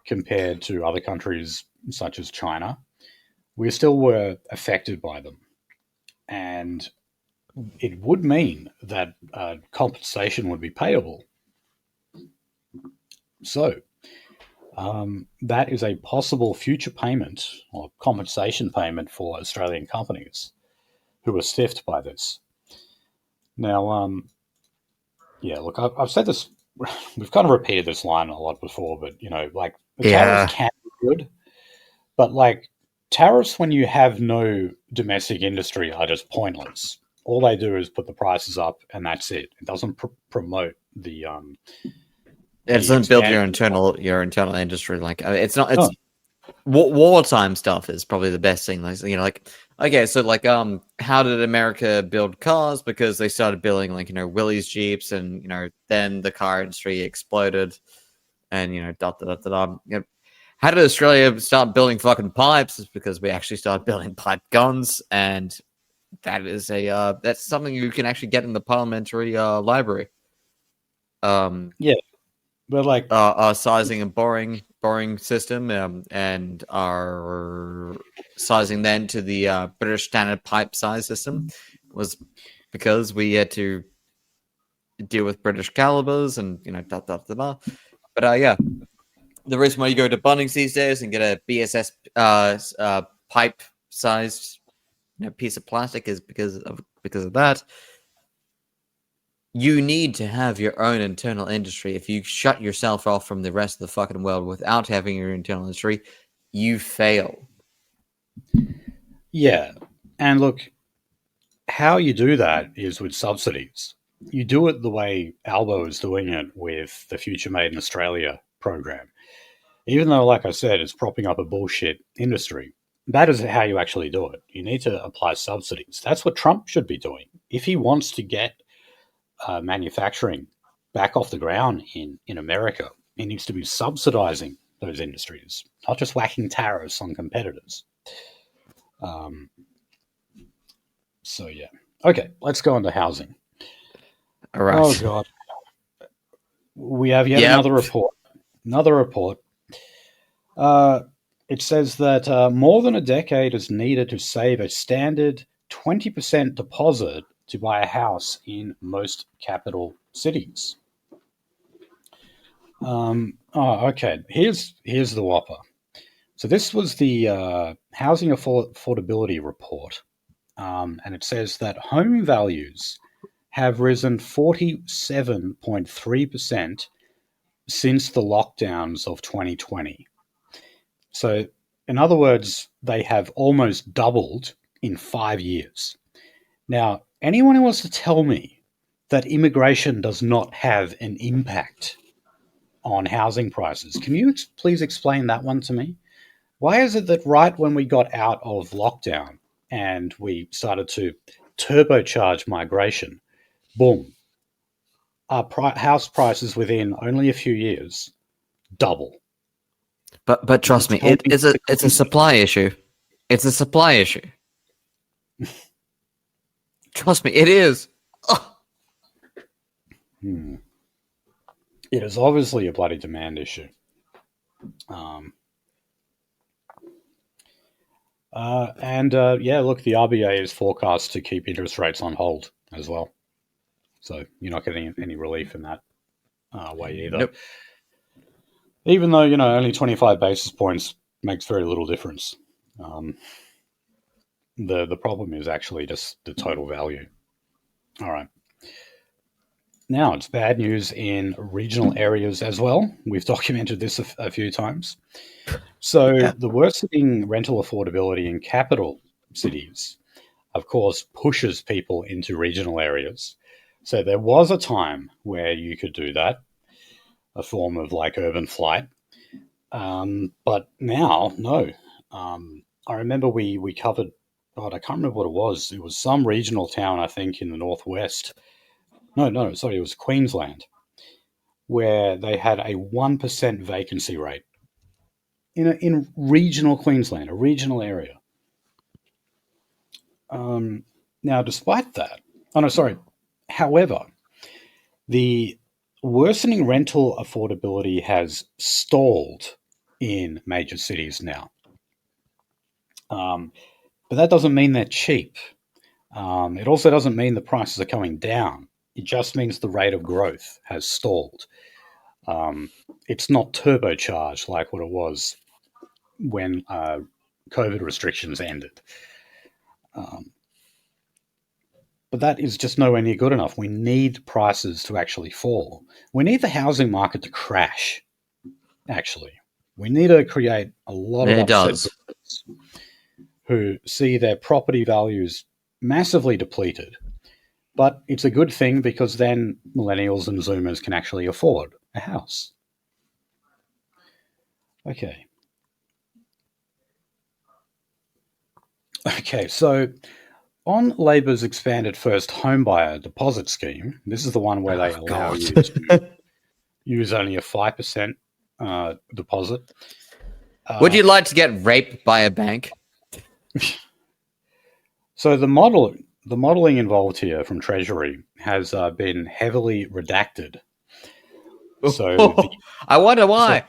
compared to other countries such as China, we still were affected by them. And it would mean that compensation would be payable. So that is a possible future payment or compensation payment for Australian companies who are stiffed by this. Now, yeah, look, I've said this, we've kind of repeated this line a lot before, but, like, the tariffs can be good, but, like, tariffs when you have no domestic industry are just pointless. All they do is put the prices up, and that's it. It doesn't promote the It doesn't build your internal industry. Like it's not. It's wartime stuff is probably the best thing. Like okay, so like how did America build cars? Because they started building like Willys Jeeps, and then the car industry exploded, and how did Australia start building fucking pipes? It's because we actually started building pipe guns, and that is that's something you can actually get in the parliamentary library. Yeah. But like our sizing and boring system, and our sizing then to the British standard pipe size system was because we had to deal with British calibers and But yeah, the reason why you go to Bunnings these days and get a BSS pipe sized piece of plastic is because of that. You need to have your own internal industry. If you shut yourself off from the rest of the fucking world without having your internal industry, you fail. Yeah. And look, how you do that is with subsidies. You do it the way Albo is doing it with the Future Made in Australia program. Even though, like I said, it's propping up a bullshit industry, that is how you actually do it. You need to apply subsidies. That's what Trump should be doing. If he wants to get manufacturing back off the ground in America, he needs to be subsidizing those industries, not just whacking tariffs on competitors. So yeah. Okay, let's go on to housing. All right. Oh god. We have yet another report. It says that more than a decade is needed to save a standard 20% deposit to buy a house in most capital cities. Okay. Here's the whopper. So this was the housing affordability report, and it says that home values have risen 47.3% since the lockdowns of 2020. So, in other words, they have almost doubled in 5 years. Now, anyone who wants to tell me that immigration does not have an impact on housing prices, can you please explain that one to me? Why is it that right when we got out of lockdown and we started to turbocharge migration, boom, our house prices within only a few years double? But trust me, it's a supply issue. It's a supply issue. Trust me, it is. It is obviously a bloody demand issue. Yeah, look, the RBA is forecast to keep interest rates on hold as well. So you're not getting any relief in that way either. Nope. Even though, only 25 basis points makes very little difference. The problem is actually just the total value. All right. Now, it's bad news in regional areas as well. We've documented this a few times. So the worsening rental affordability in capital cities, of course, pushes people into regional areas. So there was a time where you could do that, a form of like urban flight. But now, no. I remember we covered, God, I can't remember what it was. It was some regional town, I think, in the northwest. No, sorry, it was Queensland, where they had a 1% vacancy rate in regional Queensland, a regional area. Now, despite that, oh no, sorry. However, the worsening rental affordability has stalled in major cities now. But that doesn't mean they're cheap. It also doesn't mean the prices are coming down. It just means the rate of growth has stalled. It's not turbocharged like what it was when COVID restrictions ended. But that is just nowhere near good enough. We need prices to actually fall. We need the housing market to crash, actually. We need to create a lot of upset voters who see their property values massively depleted. But it's a good thing because then millennials and Zoomers can actually afford a house. Okay. Okay, so on Labor's expanded first homebuyer deposit scheme, this is the one where they allow you to use only a 5% deposit. Would you like to get raped by a bank? So the modelling involved here from Treasury has been heavily redacted. So I wonder why.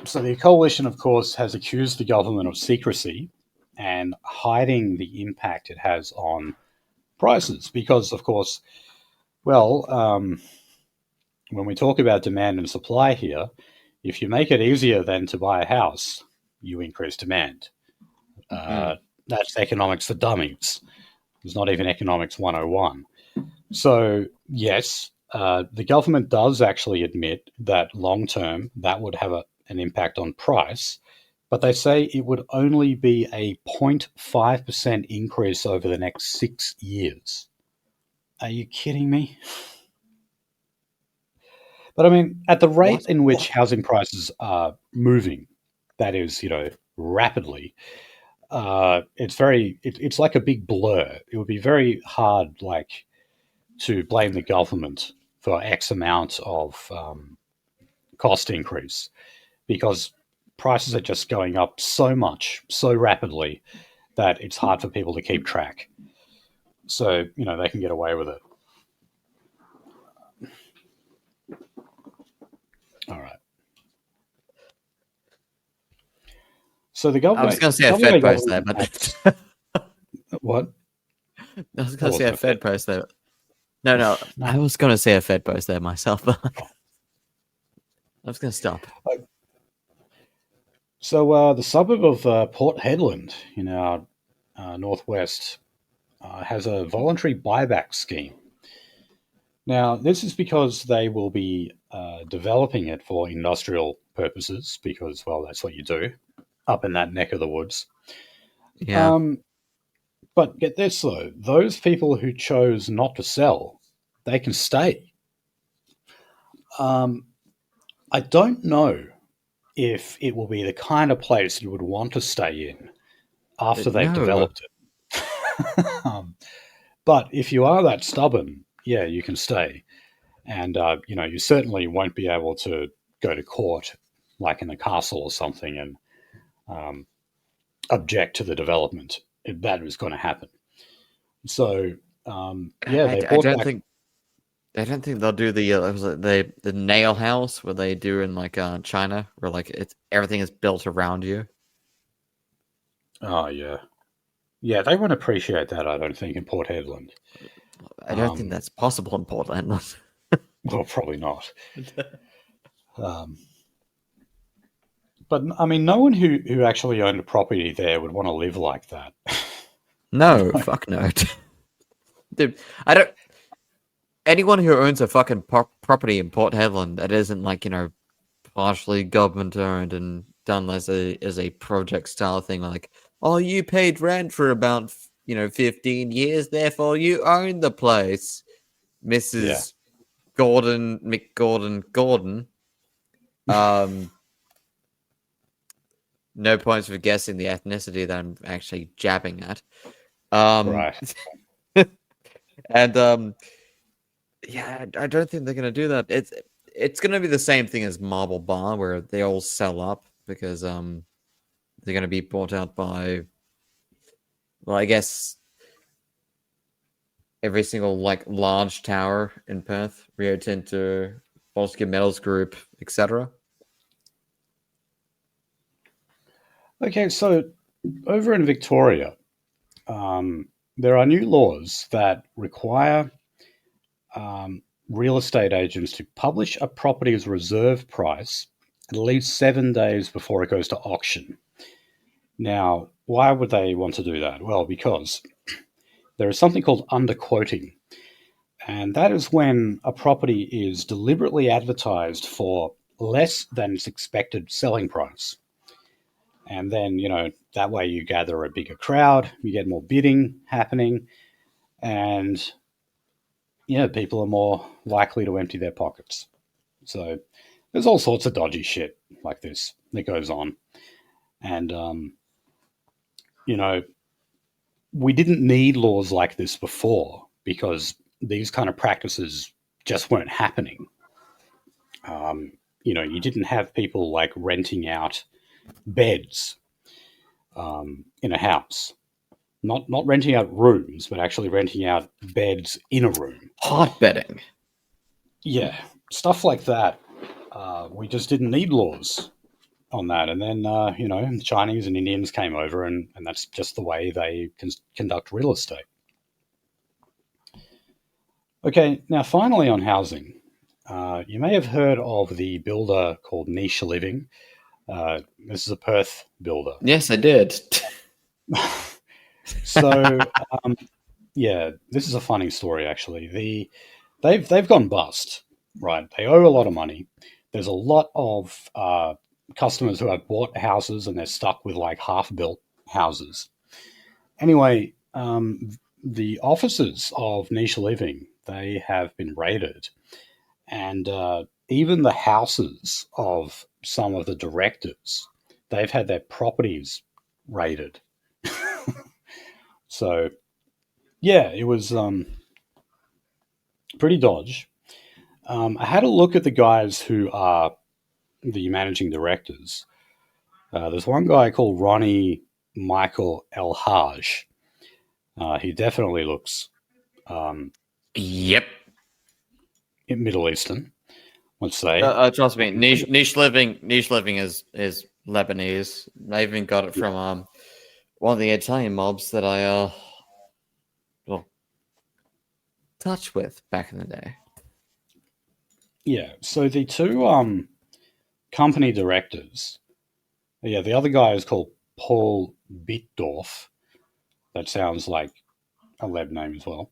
So the coalition, of course, has accused the government of secrecy and hiding the impact it has on prices because, of course, well, when we talk about demand and supply here, if you make it easier then to buy a house, you increase demand. That's economics for dummies. It's not even economics 101. So, yes, the government does actually admit that long term that would have an impact on price, but they say it would only be a 0.5% increase over the next 6 years. Are you kidding me? But I mean, at the rate in which housing prices are moving, that is, rapidly, it's like a big blur. It would be very hard, to blame the government for X amount of cost increase because prices are just going up so much, so rapidly that it's hard for people to keep track. So, they can get away with it. All right. So the government... I was going to say a Fed post there, but... What? I was going to say a Fed post there. No. I was going to say a Fed post there myself, but I was going to stop. So the suburb of Port Hedland in our northwest has a voluntary buyback scheme. Now, this is because they will be developing it for industrial purposes because, well, that's what you do up in that neck of the woods. Yeah. But get this, though. Those people who chose not to sell, they can stay. I don't know if it will be the kind of place you would want to stay in after they've developed it. But if you are that stubborn, yeah, you can stay. And, you certainly won't be able to go to court, like in a castle or something, and object to the development. That is going to happen. So, they bought back... I don't think they'll do the nail house where they do in China, where everything is built around you. Oh yeah, they won't appreciate that. I don't think in Port Hedland. I don't think that's possible in Port Hedland. Well, probably not. But I mean, no one who actually owned a property there would want to live like that. No, fuck no, dude. I don't. Anyone who owns a fucking property in Port Hedland that isn't partially government owned and done as a project style thing, you paid rent for about 15 years, therefore you own the place, Mrs. Gordon. No points for guessing the ethnicity that I'm actually jabbing at. Right. And I don't think they're going to do that. it's going to be the same thing as Marble Bar, where they all sell up because they're going to be bought out by, well, I guess every single like large tower in Perth, Rio Tinto, Baltic Metals Group, etc. Okay, so over in Victoria, there are new laws that require real estate agents to publish a property's reserve price at least 7 days before it goes to auction. Now, why would they want to do that? Well, because there is something called underquoting, and that is when a property is deliberately advertised for less than its expected selling price. And then, that way you gather a bigger crowd, you get more bidding happening, and people are more likely to empty their pockets. So there's all sorts of dodgy shit like this that goes on. And, we didn't need laws like this before because these kind of practices just weren't happening. You didn't have people like renting out beds in a house. Not renting out rooms, but actually renting out beds in a room. Hotbedding. Yeah, stuff like that. We just didn't need laws on that. And then, the Chinese and Indians came over, and that's just the way they conduct real estate. Okay, now finally on housing. You may have heard of the builder called Niche Living. This is a Perth builder. Yes, I did. So, this is a funny story actually. They've gone bust, right? They owe a lot of money. There's a lot of customers who have bought houses and they're stuck with like half-built houses. Anyway, the offices of Niche Living, they have been raided, and even the houses of some of the directors, they've had their properties raided. So, it was pretty dodge. I had a look at the guys who are the managing directors. There's one guy called Ronnie Michael El Haj. He definitely looks Yep. Middle Eastern, let's say. Trust me, niche living is Lebanese. I even got it from one of the Italian mobs that I touched with back in the day. Yeah, so the two company directors, the other guy is called Paul Bitdorf. That sounds like a Leb name as well.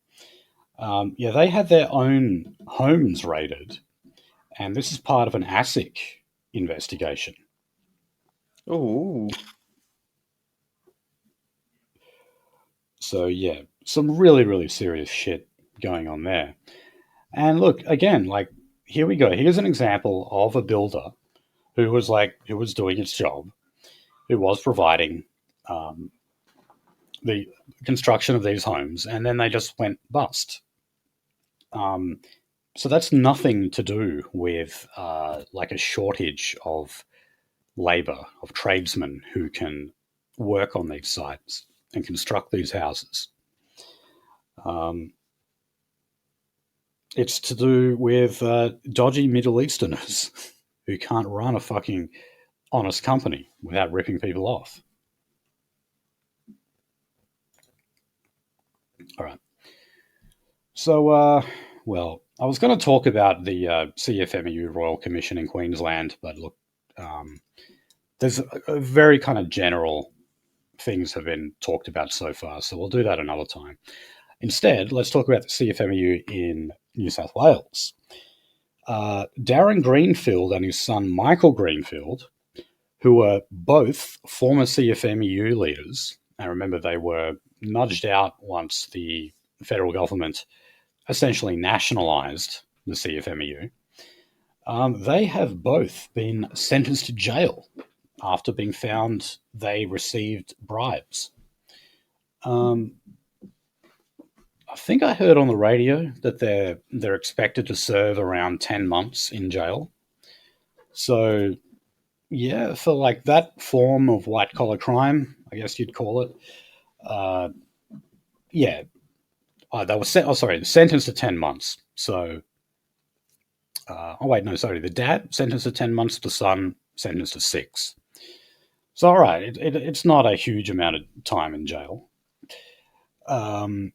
They had their own homes raided, and this is part of an ASIC investigation. Ooh. So, some really, really serious shit going on there. And look, again, like, here we go. Here's an example of a builder who was doing its job, who was providing the construction of these homes, and then they just went bust. So that's nothing to do with like a shortage of labor, of tradesmen who can work on these sites and construct these houses. It's to do with dodgy Middle Easterners who can't run a fucking honest company without ripping people off. All right. So, I was going to talk about the CFMEU Royal Commission in Queensland, but look, there's a very kind of general things have been talked about so far, so we'll do that another time. Instead, let's talk about the CFMEU in New South Wales. Darren Greenfield and his son Michael Greenfield, who were both former CFMEU leaders, and remember they were nudged out once the federal government essentially nationalised the CFMEU, they have both been sentenced to jail after being found they received bribes. I think I heard on the radio that they're expected to serve around 10 months in jail. So yeah, for like that form of white collar crime, I guess you'd call it. Uh, yeah, they were sentenced to 10 months. So, oh wait, no, sorry, the dad sentenced to 10 months, the son sentenced to 6. So, all right, it's not a huge amount of time in jail. But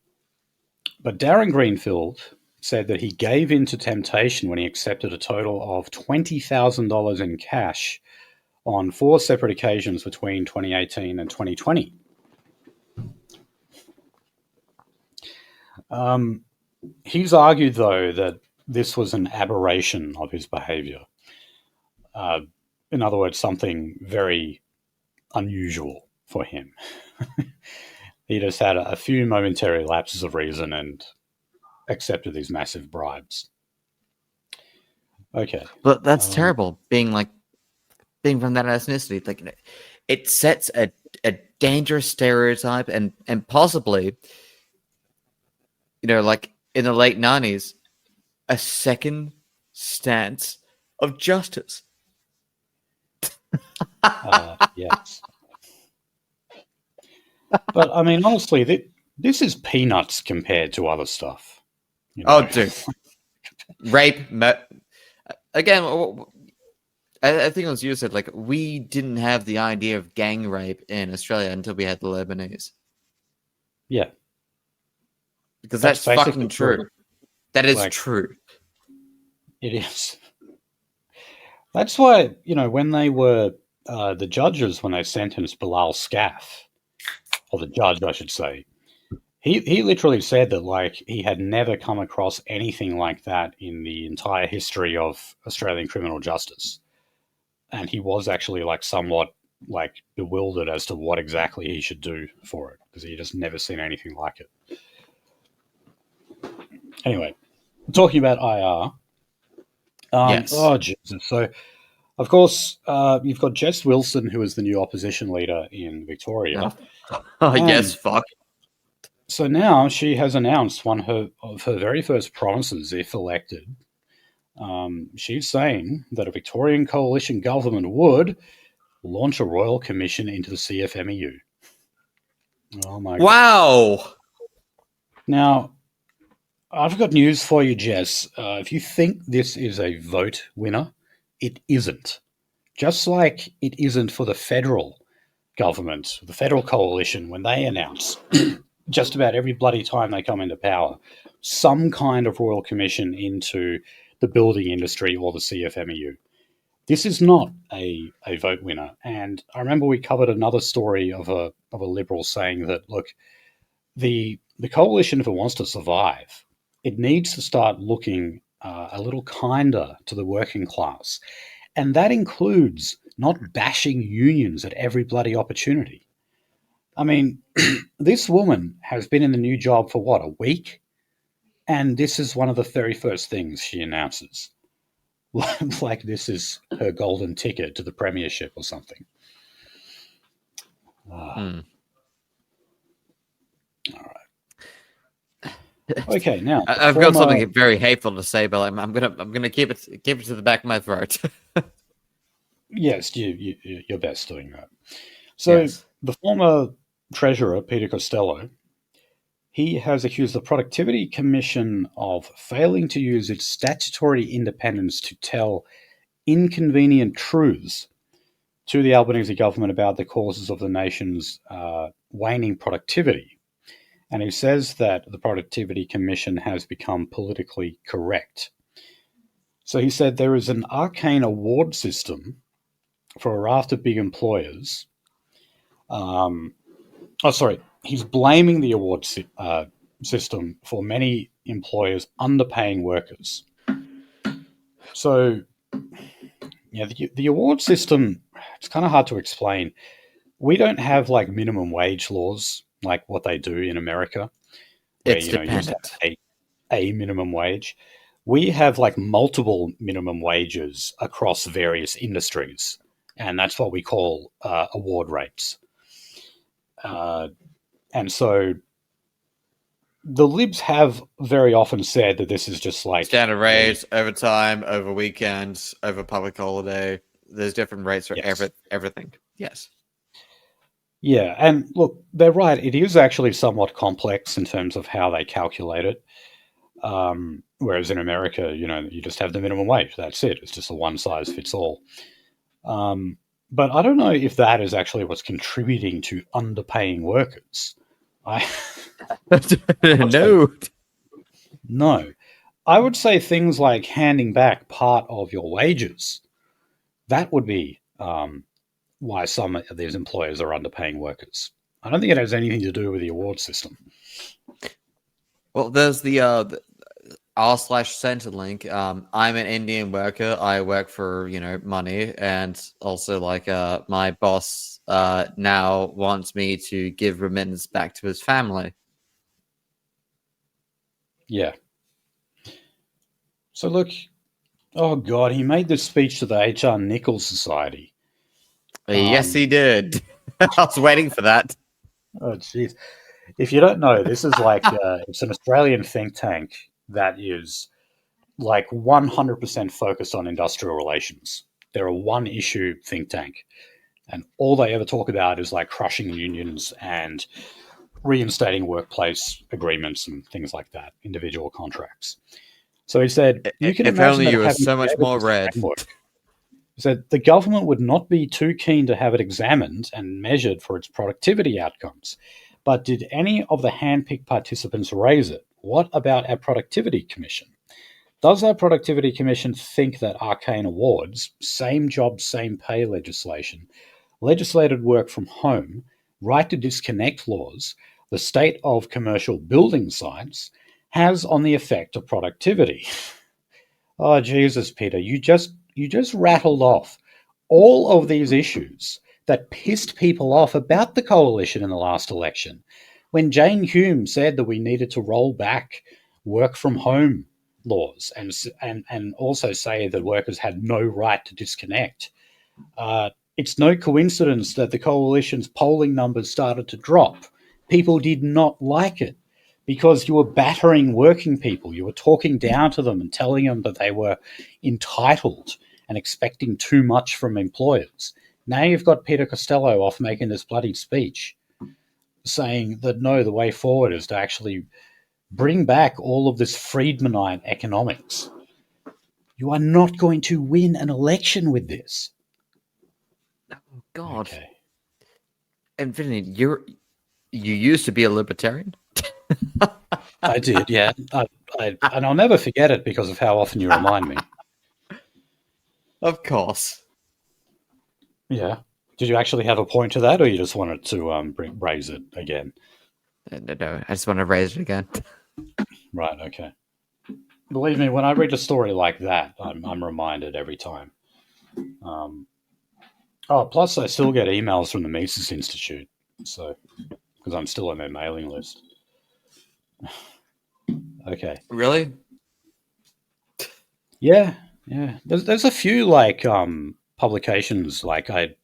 Darren Greenfield said that he gave in to temptation when he accepted a total of $20,000 in cash on 4 separate occasions between 2018 and 2020. He's argued, though, that this was an aberration of his behaviour. In other words, something very unusual for him. He just had a few momentary lapses of reason and accepted these massive bribes. Okay. But that's terrible, being from that ethnicity. Like, it sets a dangerous stereotype and possibly, like in the late 90s, a second stance of justice. Yes. But, I mean, honestly, this is peanuts compared to other stuff. Oh, dude. Rape. Again, I think it was you said, like, we didn't have the idea of gang rape in Australia until we had the Lebanese. Yeah. Because that's fucking true. That is true. It is. That's why, when they were the judges, when they sentenced Bilal Scaff, or the judge, I should say, he literally said that, like, he had never come across anything like that in the entire history of Australian criminal justice. And he was actually, like, somewhat, like, bewildered as to what exactly he should do for it, because he just never seen anything like it. Anyway, talking about IR. Yes. Oh, Jesus. So, of course, you've got Jess Wilson, who is the new opposition leader in Victoria. Oh, yes, fuck. So now she has announced one of her very first promises, if elected. She's saying that a Victorian coalition government would launch a royal commission into the CFMEU. Oh, my God. Wow. Now, I've got news for you, Jess. If you think this is a vote winner, it isn't. Just like it isn't for the federal government, the federal coalition, when they announce just about every bloody time they come into power, some kind of royal commission into the building industry or the CFMEU. This is not a vote winner. And I remember we covered another story of a Liberal saying that, look, the coalition, if it wants to survive, it needs to start looking a little kinder to the working class. And that includes not bashing unions at every bloody opportunity. I mean, this woman has been in the new job for, what, a week? And this is one of the very first things she announces. Like this is her golden ticket to the premiership or something. All right. Okay, now I've got something very hateful to say, but I'm gonna keep it to the back of my throat. Yes, you're best doing that. So yes. The former treasurer, Peter Costello, he has accused the Productivity Commission of failing to use its statutory independence to tell inconvenient truths to the Albanese government about the causes of the nation's waning productivity. And he says that the Productivity Commission has become politically correct. So he said there is an arcane award system for a raft of big employers. He's blaming the award system for many employers underpaying workers. So, yeah, the award system, it's kind of hard to explain. We don't have like minimum wage laws like what they do in America. Where, it's dependent. You just have a minimum wage. We have like multiple minimum wages across various industries. And that's what we call award rates. And so the Libs have very often said that this is just like Standard rates, overtime, over weekends, over public holiday. There's different rates for yes. everything. Yes. Yeah, and look, they're right. It is actually somewhat complex in terms of how they calculate it. Whereas in America, you just have the minimum wage. That's it. It's just a one size fits all. But I don't know if that is actually what's contributing to underpaying workers. I No. no. I would say things like handing back part of your wages. That would be why some of these employers are underpaying workers. I don't think it has anything to do with the award system. Well, there's the r/Centrelink. I'm an Indian worker. I work for money, and also like my boss now wants me to give remittance back to his family. Yeah. So look, oh god, he made this speech to the H.R. Nichols Society. Yes, he did. I was waiting for that. Oh jeez. If you don't know, this is like it's an Australian think tank that is like 100% focused on industrial relations. They're a one issue think tank, and all they ever talk about is like crushing unions and reinstating workplace agreements and things like that, individual contracts. So he said, you can If imagine only that you were having so much more red. He said the government would not be too keen to have it examined and measured for its productivity outcomes. But did any of the handpicked participants raise it? What about our productivity commission? Does our productivity commission think that arcane awards, same job, same pay legislation, legislated work from home, right to disconnect laws, the state of commercial building sites, has on the effect of productivity? Oh Jesus, Peter, you just rattled off all of these issues that pissed people off about the coalition in the last election. When Jane Hume said that we needed to roll back work from home laws and also say that workers had no right to disconnect, it's no coincidence that the coalition's polling numbers started to drop. People did not like it because you were battering working people. You were talking down to them and telling them that they were entitled and expecting too much from employers. Now you've got Peter Costello off making this bloody speech saying that no, the way forward is to actually bring back all of this Friedmanite economics. You are not going to win an election with this. Oh God. Okay. Infinity, you used to be a libertarian? I did, yeah. And I'll never forget it because of how often you remind me. Of course. Yeah. Did you actually have a point to that, or you just wanted to raise it again? No, I just want to raise it again. Right, okay. Believe me, when I read a story like that, I'm reminded every time. Plus I still get emails from the Mises Institute, so because I'm still on their mailing list. Okay. Really? Yeah. There's a few like publications. Like I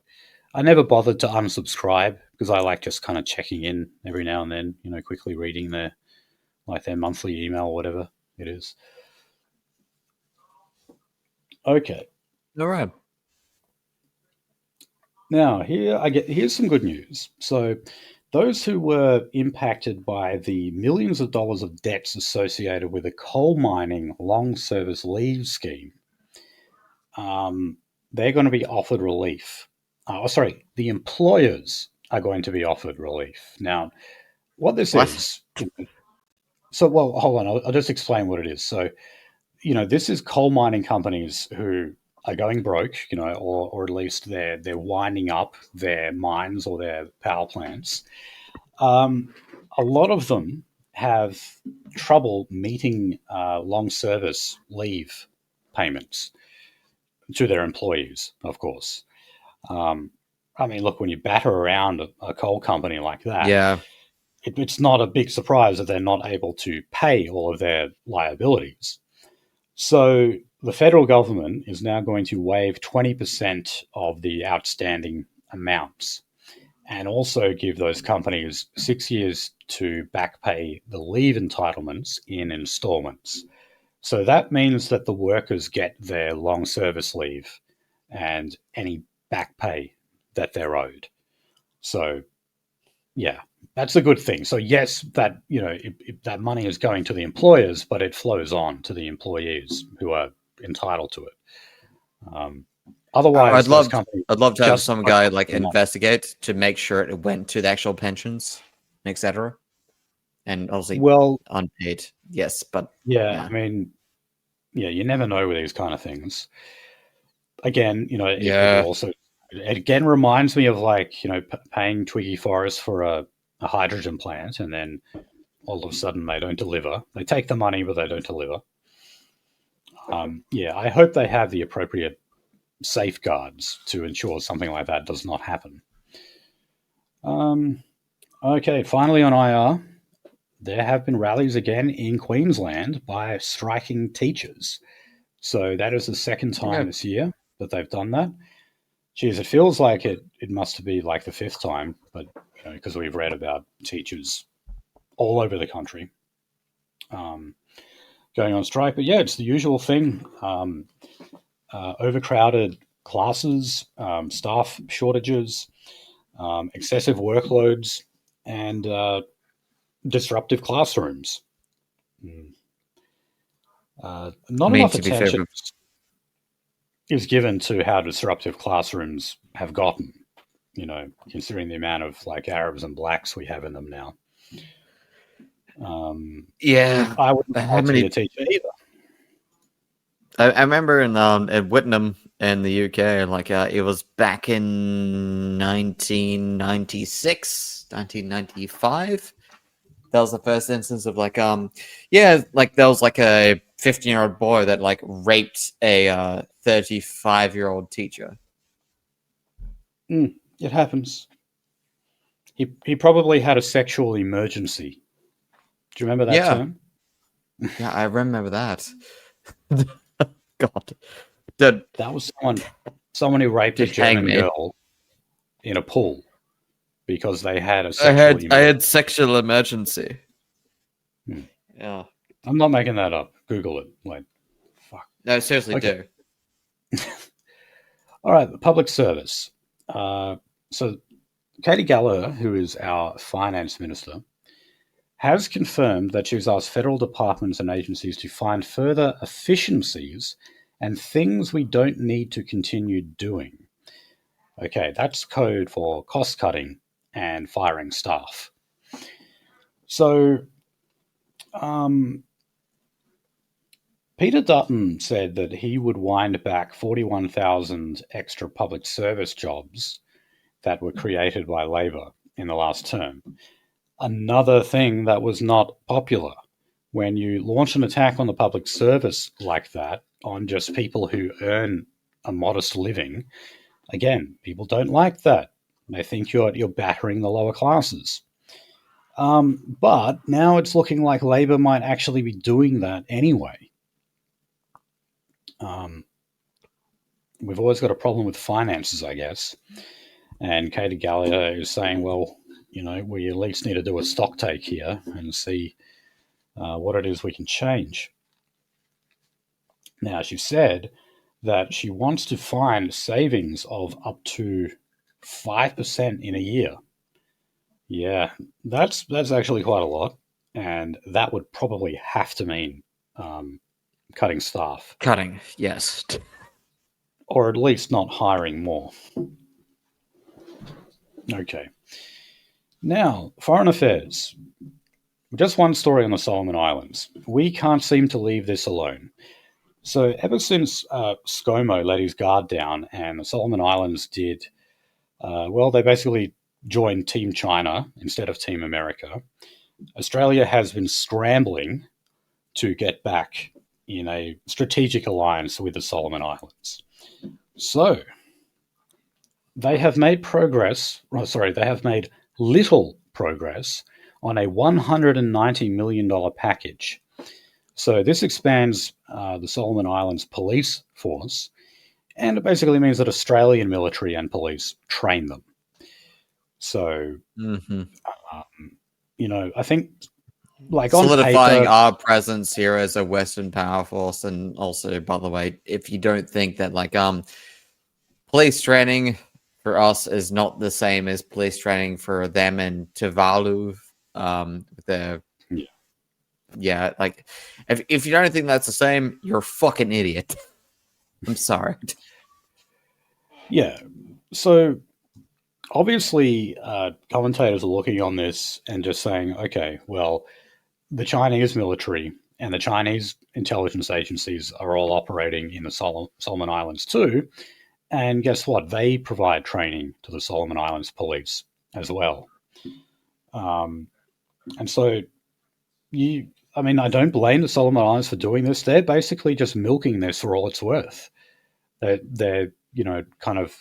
never bothered to unsubscribe because I like just kind of checking in every now and then. Quickly reading their monthly email, or whatever it is. Okay. All right. Now here's some good news. So those who were impacted by the millions of dollars of debts associated with the coal mining long service leave scheme, they're going to be offered relief. The employers are going to be offered relief. Now, what this is, well, hold on, I'll just explain what it is. So, this is coal mining companies who are going broke, or at least they're winding up their mines or their power plants. A lot of them have trouble meeting long service leave payments to their employees, of course. Look, when you batter around a coal company like that, Yeah. it's not a big surprise that they're not able to pay all of their liabilities. So the federal government is now going to waive 20% of the outstanding amounts. and also give those companies 6 years to back pay the leave entitlements in installments. So that means that the workers get their long service leave and any back pay that they're owed. So, yeah, that's a good thing. So, yes, that that money is going to the employers, but it flows on to the employees who are entitled to it. Otherwise, those companies I'd love to have some guy like money. investigate to make sure it went to the actual pensions, etc. And obviously, Well, unpaid, yes, but yeah, I mean, yeah, you never know with these kind of things. Again, it also it again reminds me of like paying Twiggy Forrest for a hydrogen plant, and then all of a sudden they don't deliver. They take the money, but they don't deliver. Yeah, I hope they have the appropriate safeguards to ensure something like that does not happen. Okay, finally on IR, there have been rallies again in Queensland by striking teachers. So that is the second time this year that they've done that. Geez, it feels like it must be like the fifth time, but because we've read about teachers all over the country going on strike. But yeah, it's the usual thing. Overcrowded classes, staff shortages, excessive workloads, and disruptive classrooms. Not enough attention is given to how disruptive classrooms have gotten, considering the amount of like Arabs and blacks we have in them now. I wouldn't want to be a teacher either. I remember in Whitnam in the UK, like it was back in 1996, 1995. That was the first instance of like there was like a 15-year-old boy that like raped a 35-year-old teacher. It happens. He probably had a sexual emergency. Do you remember that term? Yeah, I remember that. God. That was someone who raped a German girl in a pool because they had a sexual emergency. I had sexual emergency. Yeah. I'm not making that up. Google it. Like, fuck. No, seriously, do. All right, the public service. So Katie Gallagher, who is our finance minister, has confirmed that she's asked federal departments and agencies to find further efficiencies and things we don't need to continue doing. Okay, that's code for cost cutting and firing staff. So, Peter Dutton said that he would wind back 41,000 extra public service jobs that were created by Labor in the last term. Another thing that was not popular. When you launch an attack on the public service like that, on just people who earn a modest living, again, people don't like that. They think you're battering the lower classes. But now it's looking like Labor might actually be doing that anyway. We've always got a problem with finances, I guess. And Katie Gallagher is saying, well, we at least need to do a stock take here and see what it is we can change. Now, she said that she wants to find savings of up to 5% in a year. Yeah, that's actually quite a lot, and that would probably have to mean cutting staff. Cutting, yes. Or at least not hiring more. Okay. Now, foreign affairs. Just one story on the Solomon Islands. We can't seem to leave this alone. So ever since ScoMo let his guard down and the Solomon Islands did, they basically joined Team China instead of Team America, Australia has been scrambling to get back in a strategic alliance with the Solomon Islands. So they have made little progress on a $190 million package. So this expands the Solomon Islands police force, and it basically means that Australian military and police train them. So, Hmm. I think, like, on Solidifying paper, our presence here as a Western power force, and also, by the way, if you don't think that police training for us is not the same as police training for them in Tuvalu, the yeah. yeah, like if you don't think that's the same, you're a fucking idiot. I'm sorry. Yeah. So obviously, commentators are looking on this and just saying, okay, well, the Chinese military and the Chinese intelligence agencies are all operating in the Solomon Islands too. And guess what? They provide training to the Solomon Islands police as well. Um, and so I don't blame the Solomon Islands for doing this. They're basically just milking this for all it's worth. They're kind of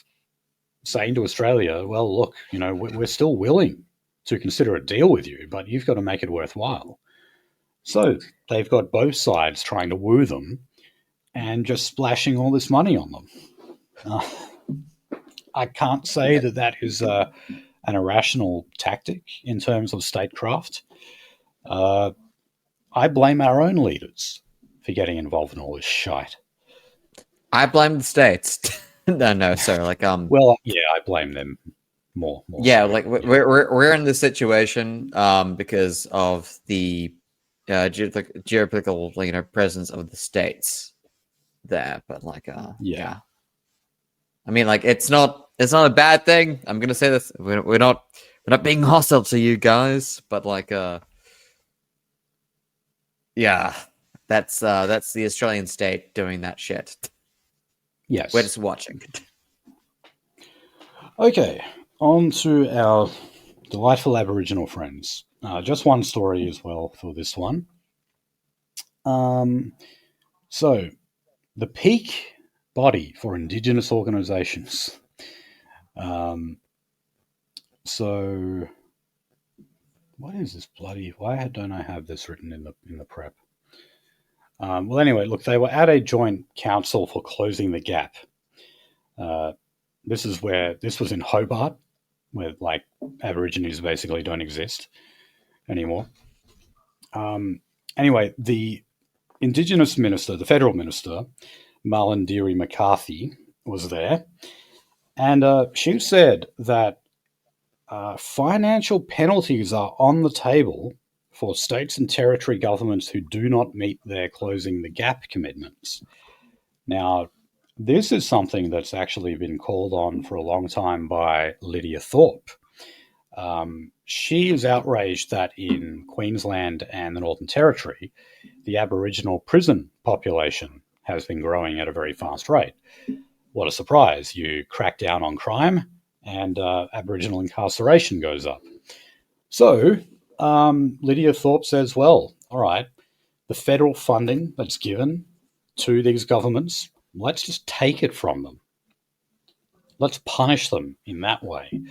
saying to Australia, well, look, we're still willing to consider a deal with you, but you've got to make it worthwhile. So they've got both sides trying to woo them and just splashing all this money on them. Uh, I can't say that is an irrational tactic in terms of statecraft. Uh, I blame our own leaders for getting involved in all this shite. I blame the states. No, sorry. Well, yeah, I blame them more. Yeah, So. like we're in this situation because of the geopolitical presence of the states there. But yeah, I mean, like it's not a bad thing. I'm gonna say this: we're not being hostile to you guys, but yeah, that's the Australian state doing that shit. Yes, we're just watching. Okay, on to our delightful Aboriginal friends. Just one story as well for this one. So, the peak body for Indigenous organisations. So, what is this bloody? Why don't I have this written in the prep? Well, anyway, look, they were at a joint council for closing the gap. This was in Hobart, where like Aborigines basically don't exist anymore. Anyway, the Indigenous minister, the federal minister, Malarndirri McCarthy, was there, and she said that financial penalties are on the table for states and territory governments who do not meet their closing the gap commitments. Now, this is something that's actually been called on for a long time by Lydia Thorpe. She is outraged that in Queensland and the Northern Territory, the Aboriginal prison population has been growing at a very fast rate. What a surprise. You crack down on crime and Aboriginal incarceration goes up. So Lydia Thorpe says, well, all right, the federal funding that's given to these governments, let's just take it from them. Let's punish them in that way.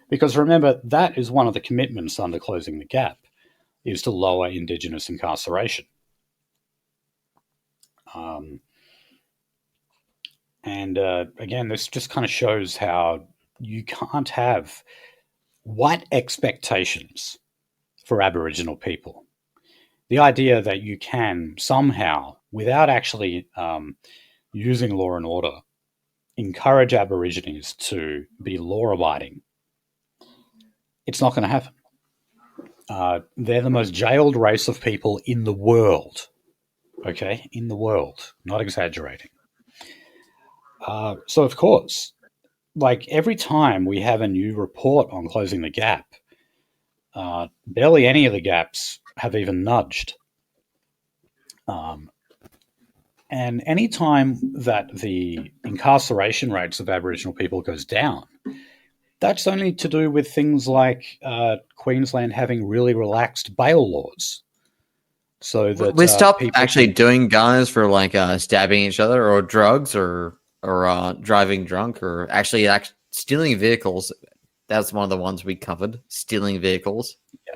Because remember, that is one of the commitments under Closing the Gap, is to lower Indigenous incarceration. Again, this just kind of shows how you can't have white expectations for Aboriginal people. The idea that you can somehow, without actually using law and order, encourage Aborigines to be law-abiding, it's not going to happen. They're the most jailed race of people in the world. Okay? In the world. Not exaggerating. So, of course, like every time we have a new report on Closing the Gap, barely any of the gaps have even nudged. And any time that the incarceration rates of Aboriginal people goes down, that's only to do with things like Queensland having really relaxed bail laws. So that We stopped people actually doing guys for stabbing each other or drugs or driving drunk or actually stealing vehicles. That's one of the ones we covered, stealing vehicles. Yeah.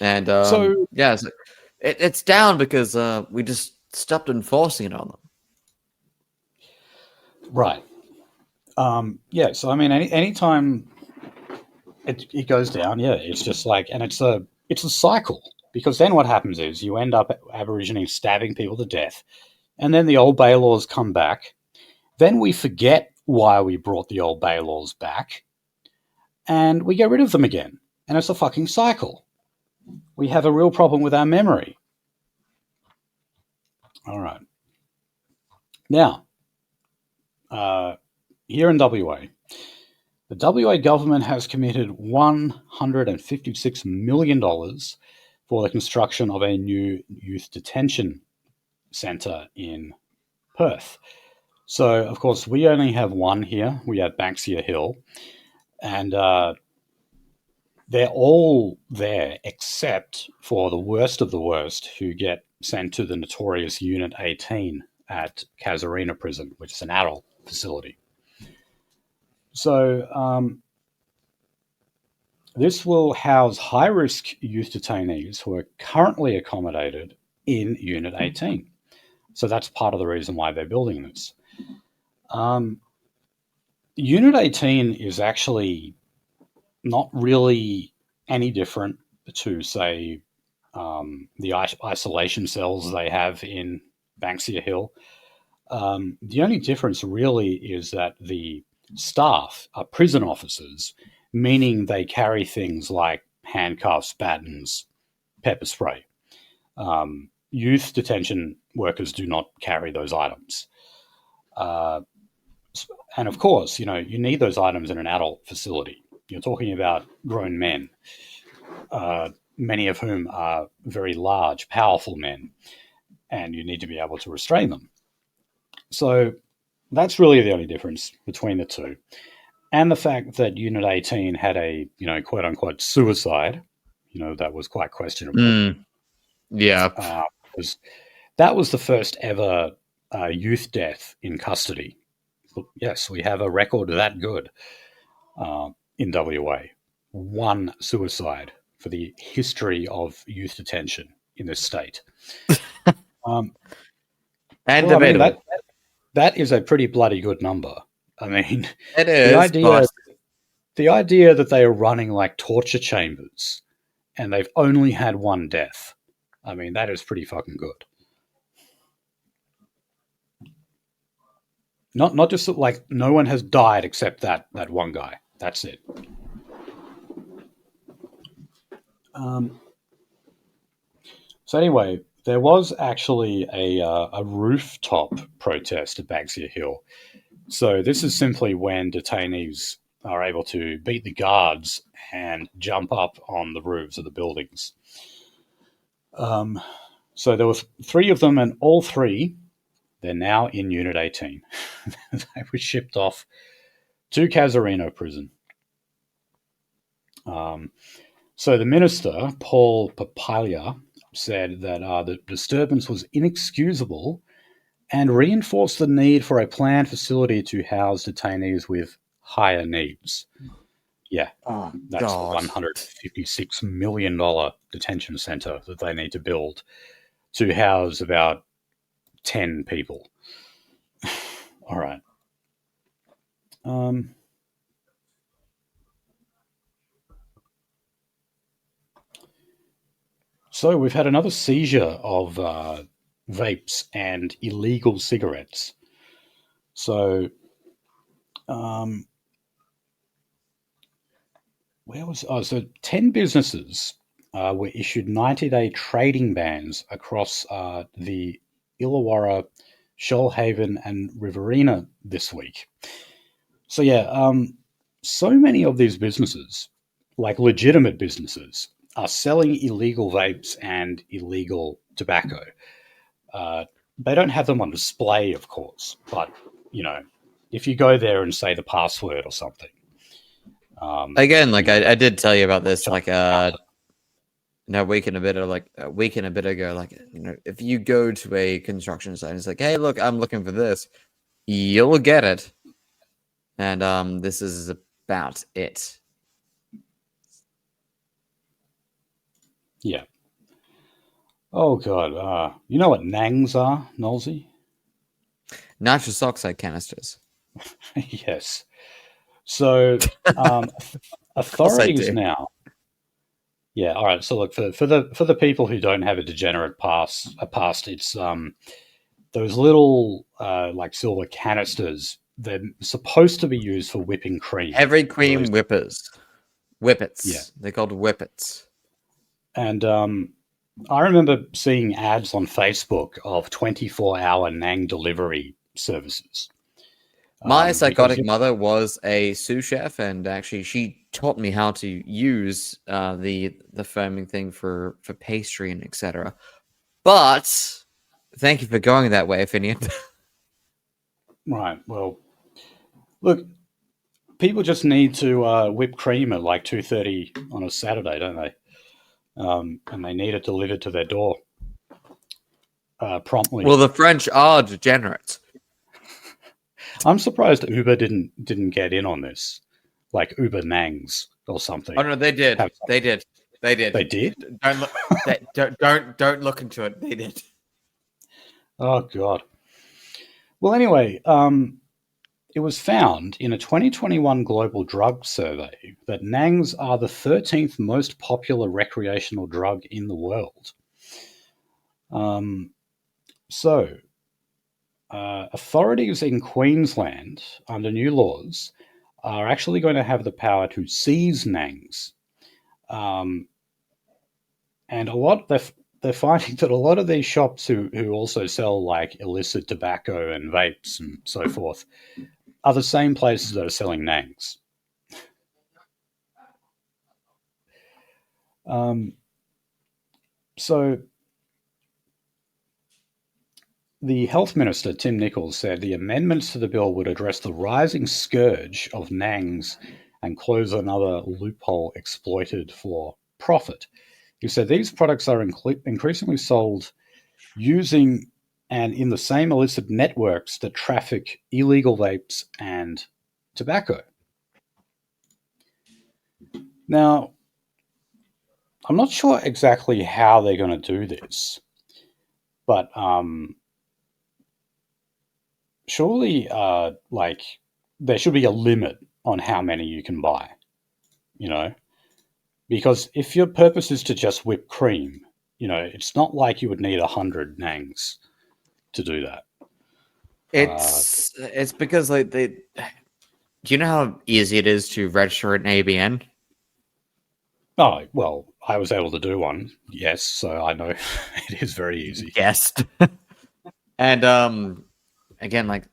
And so it's down because we just stopped enforcing it on them. right. So I mean, anytime it goes down. Yeah, it's just like, and it's a cycle, because then what happens is you end up Aborigines stabbing people to death, and then the old Bay laws come back. Then we forget why we brought the old Bay laws back, and we get rid of them again, and it's a fucking cycle. We have a real problem with our memory. All right. Now, here in WA, the WA government has committed $156 million for the construction of a new youth detention centre in Perth. So, of course, we only have one here. We have Banksia Hill, and they're all there except for the worst of the worst, who get sent to the notorious Unit 18 at Casuarina Prison, which is an adult facility. So this will house high-risk youth detainees who are currently accommodated in Unit 18. So that's part of the reason why they're building this. Unit 18 is actually not really any different to, say, the isolation cells they have in Banksia Hill. The only difference really is that the staff are prison officers, meaning they carry things like handcuffs, batons, pepper spray. Youth detention workers do not carry those items. And of course, you need those items in an adult facility. You're talking about grown men, many of whom are very large, powerful men, and you need to be able to restrain them. So that's really the only difference between the two. And the fact that Unit 18 had a, quote unquote suicide, that was quite questionable. Yeah. That was the first ever youth death in custody. Yes, we have a record that good in WA. One suicide for the history of youth detention in this state. And debatable. That is a pretty bloody good number. I mean, it is. The idea that they are running like torture chambers and they've only had one death, I mean, that is pretty fucking good. Not just like no one has died except that one guy. That's it. So anyway, there was actually a rooftop protest at Banksia Hill. So this is simply when detainees are able to beat the guards and jump up on the roofs of the buildings. So there were 3 of them, and all 3, they're now in Unit 18. They were shipped off to Casuarina Prison. So the minister, Paul Papalia, said that the disturbance was inexcusable and reinforced the need for a planned facility to house detainees with higher needs. Yeah, that's the $156 million detention centre that they need to build to house about 10 people. All right. So we've had another seizure of vapes and illegal cigarettes. So, so 10 businesses were issued 90-day trading bans across the Illawarra, Shoalhaven, and Riverina this week. So yeah, so many of these businesses, like legitimate businesses, are selling illegal vapes and illegal tobacco. They don't have them on display, of course, but, if you go there and say the password or something. Again, like I did tell you about this, like a week and a bit ago, like, if you go to a construction site and it's like, hey, look, I'm looking for this, you'll get it. And this is about it. Yeah. Oh, God. You know what nangs are, Nolsey? Nitrous oxide canisters. Yes. So course I authorities do. now. Yeah, all right. So look, for the people who don't have a degenerate past, it's those little like silver canisters. They're supposed to be used for whipping cream. Heavy Those, cream whippers. yeah. Whippets. They're called whippets. And I remember seeing ads on Facebook of 24-hour Nang delivery services. My Because psychotic mother was a sous chef, and actually, she taught me how to use the foaming thing for pastry and etc. But thank you for going that way, Finian. right, well, look, people just need to whip cream at like 2:30 on a Saturday, don't they? And they need it delivered to their door promptly. Well, the French are degenerates. I'm surprised Uber didn't get in on this, like Uber Nangs or something. Oh no, they did. They did. They did. They did? Don't look. Don't look into it. They did. Oh God. Well, anyway, it was found in a 2021 global drug survey that Nangs are the 13th most popular recreational drug in the world. So, authorities in Queensland, under new laws, are actually going to have the power to seize Nangs. And they're finding that a lot of these shops who also sell like illicit tobacco and vapes and so forth are the same places that are selling Nangs. So the Health Minister, Tim Nichols, said the amendments to the bill would address the rising scourge of Nangs and close another loophole exploited for profit. He said these products are increasingly sold using and in the same illicit networks that traffic illegal vapes and tobacco. Now, I'm not sure exactly how they're going to do this, but surely, like, there should be a limit on how many you can buy, you know? Because if your purpose is to just whip cream, it's not like you would need 100 Nangs to do that. It's because like they. Do you know how easy it is to register an ABN? Oh, well, I was able to do one, yes, so I know it is very easy. Yes. And again, like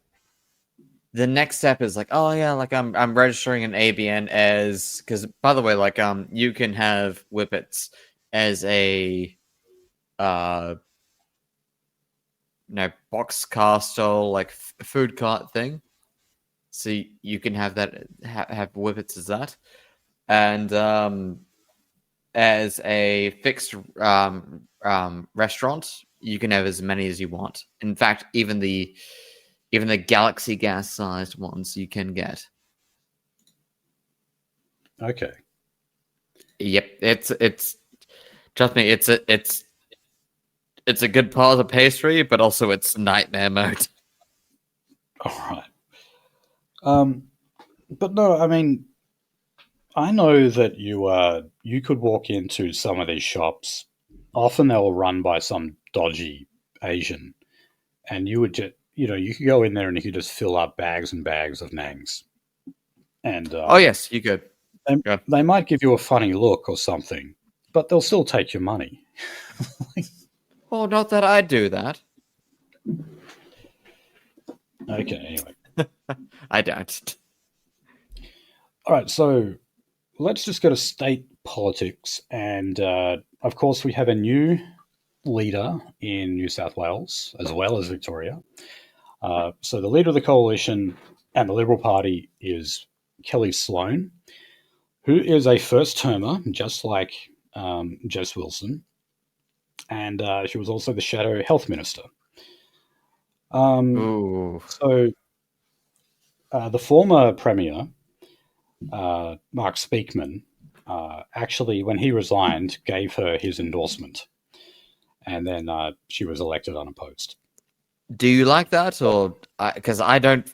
the next step is like, oh yeah, like I'm registering an ABN as because by the way, like you can have whippets as a box car style like food cart thing. So you can have that have whippets as that, and as a fixed restaurant, you can have as many as you want. In fact, even the Galaxy gas sized ones you can get. Okay. Yep, it's trust me, it's a good part of pastry, but also it's nightmare mode. All right. But no, I mean, I know that you could walk into some of these shops. Often they were run by some dodgy Asian, and you would just you could go in there and you could just fill up bags and bags of Nangs. And Oh yes, you could. they might give you a funny look or something, but they'll still take your money. Well, not that I do that. Okay, anyway. I don't. All right, so let's just go to state politics. And of course, we have a new leader in New South Wales as well as Victoria. So the leader of the coalition and the Liberal Party is Kellie Sloan, who is a first termer, just like Jess Wilson. And she was also the Shadow Health Minister. Ooh. So the former Premier, Mark Speakman, actually, when he resigned, gave her his endorsement. And then she was elected unopposed. Do you like that, or because I've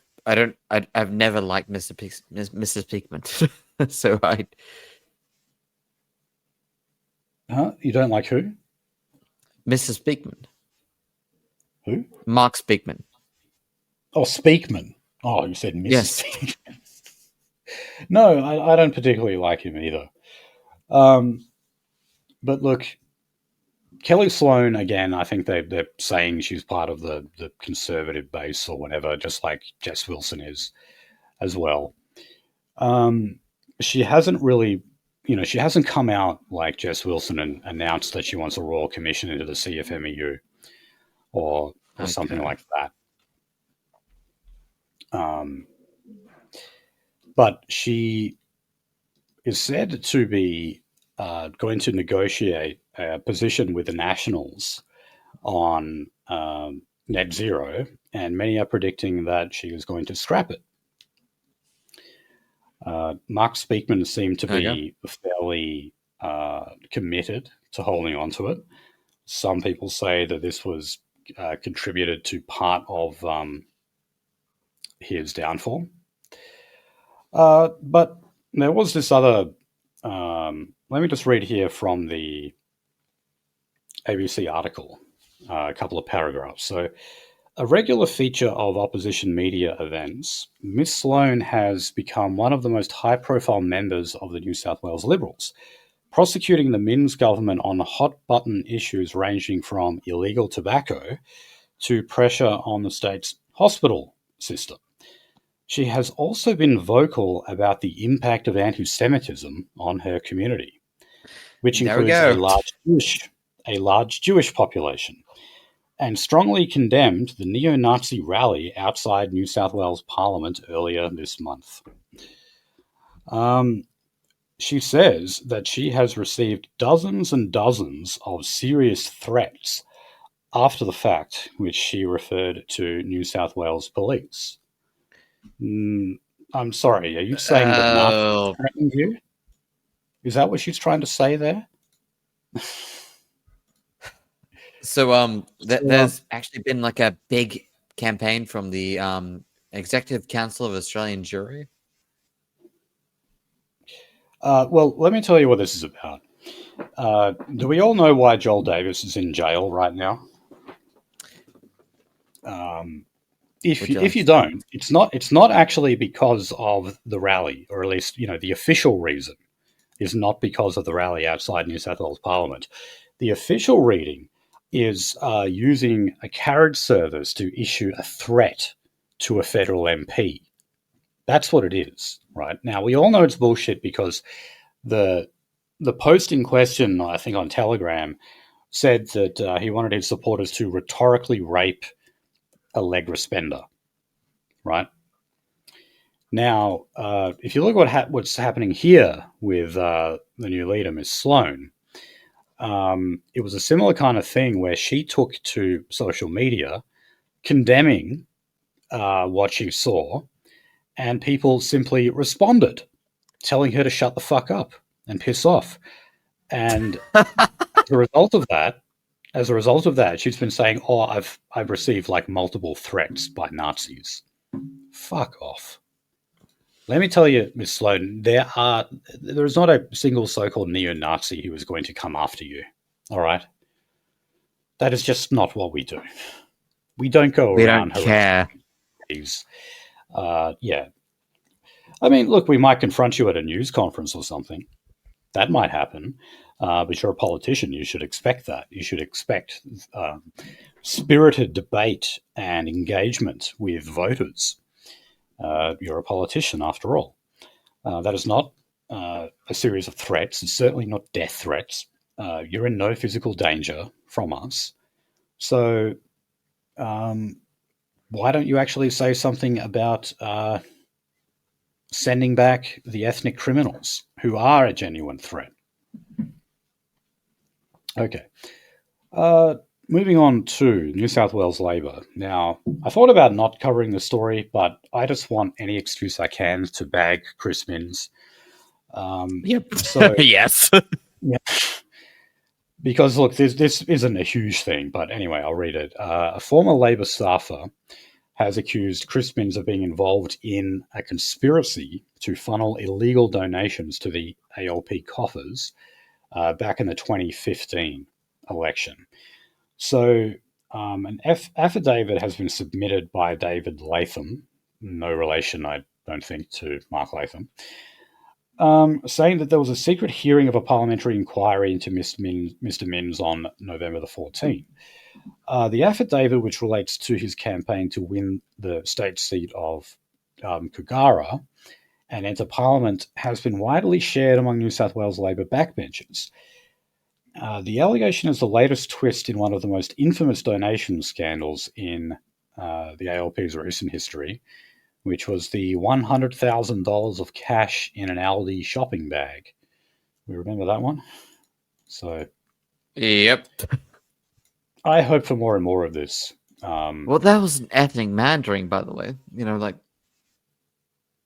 never liked Mr. Speakman. So Huh? You don't like who? Mrs. Speakman, Who? Mark Speakman. Oh, Speakman. Oh, you said Mrs. Yes. Speakman. No, I don't particularly like him either. Um, but look, Kellie Sloan, again, I think they're saying she's part of the conservative base or whatever, just like Jess Wilson is as well. Um, she hasn't really, she hasn't come out like Jess Wilson and announced that she wants a royal commission into the CFMEU or something Okay. like that. But she is said to be going to negotiate a position with the Nationals on net zero, and many are predicting that she is going to scrap it. Mark Speakman seemed to Okay. be fairly committed to holding on to it. Some people say that this was contributed to part of his downfall. But there was this other. Let me just read here from the ABC article, a couple of paragraphs. So, a regular feature of opposition media events, Miss Sloan has become one of the most high profile members of the New South Wales Liberals, prosecuting the Minns government on hot button issues ranging from illegal tobacco to pressure on the state's hospital system. She has also been vocal about the impact of anti Semitism on her community, which There we includes go. a large Jewish population, and strongly condemned the neo-Nazi rally outside New South Wales Parliament earlier this month. She says that she has received dozens and dozens of serious threats after the fact, which she referred to New South Wales police. I'm sorry, are you saying that Nazis Oh, threatened you? Is that what she's trying to say there? so So, there's actually been like a big campaign from the Executive Council of Australian Jury. well, let me tell you what this is about. Do we all know why Joel Davis is in jail right now? If you don't, it's not actually because of the rally, or at least the official reason is not because of the rally outside New South Wales Parliament. The official reading is using a carriage service to issue a threat to a federal MP. That's what it is, right? Now we all know it's bullshit because the post in question, I think on Telegram, said that he wanted his supporters to rhetorically rape Allegra Spender, right? Now, if you look at what's happening here with the new leader, Ms. Sloan, it was a similar kind of thing where she took to social media condemning what she saw, and people simply responded, telling her to shut the fuck up and piss off. And as a result of that, she's been saying, "Oh, I've received like multiple threats by Nazis." Fuck off. Let me tell you, Miss Sloan, there is not a single so-called neo-Nazi who is going to come after you. All right, that is just not what we do. We don't go We around don't care. thieves. Yeah, I mean, look, we might confront you at a news conference or something. That might happen. But you're a politician. You should expect that. You should expect spirited debate and engagement with voters. You're a politician, after all. That is not a series of threats. It's certainly not death threats. You're in no physical danger from us. So why don't you actually say something about sending back the ethnic criminals who are a genuine threat? Okay. Moving on to New South Wales Labor. Now, I thought about not covering the story, but I just want any excuse I can to bag Chris Minns. Yep. So, Yes. yeah, because look, this isn't a huge thing, but anyway, I'll read it. A former Labor staffer has accused Crispins of being involved in a conspiracy to funnel illegal donations to the ALP coffers back in the 2015 election. So an affidavit has been submitted by David Latham, no relation, I don't think, to Mark Latham, saying that there was a secret hearing of a parliamentary inquiry into Mr. Minns on November the 14th. The affidavit, which relates to his campaign to win the state seat of Kogarah and enter Parliament, has been widely shared among New South Wales Labor backbenchers. The allegation is the latest twist in one of the most infamous donation scandals in the ALP's recent history, which was the $100,000 of cash in an Aldi shopping bag. We remember that one? So, Yep. I hope for more and more of this. Well, that was an ethnic mandering, by the way. You know, like,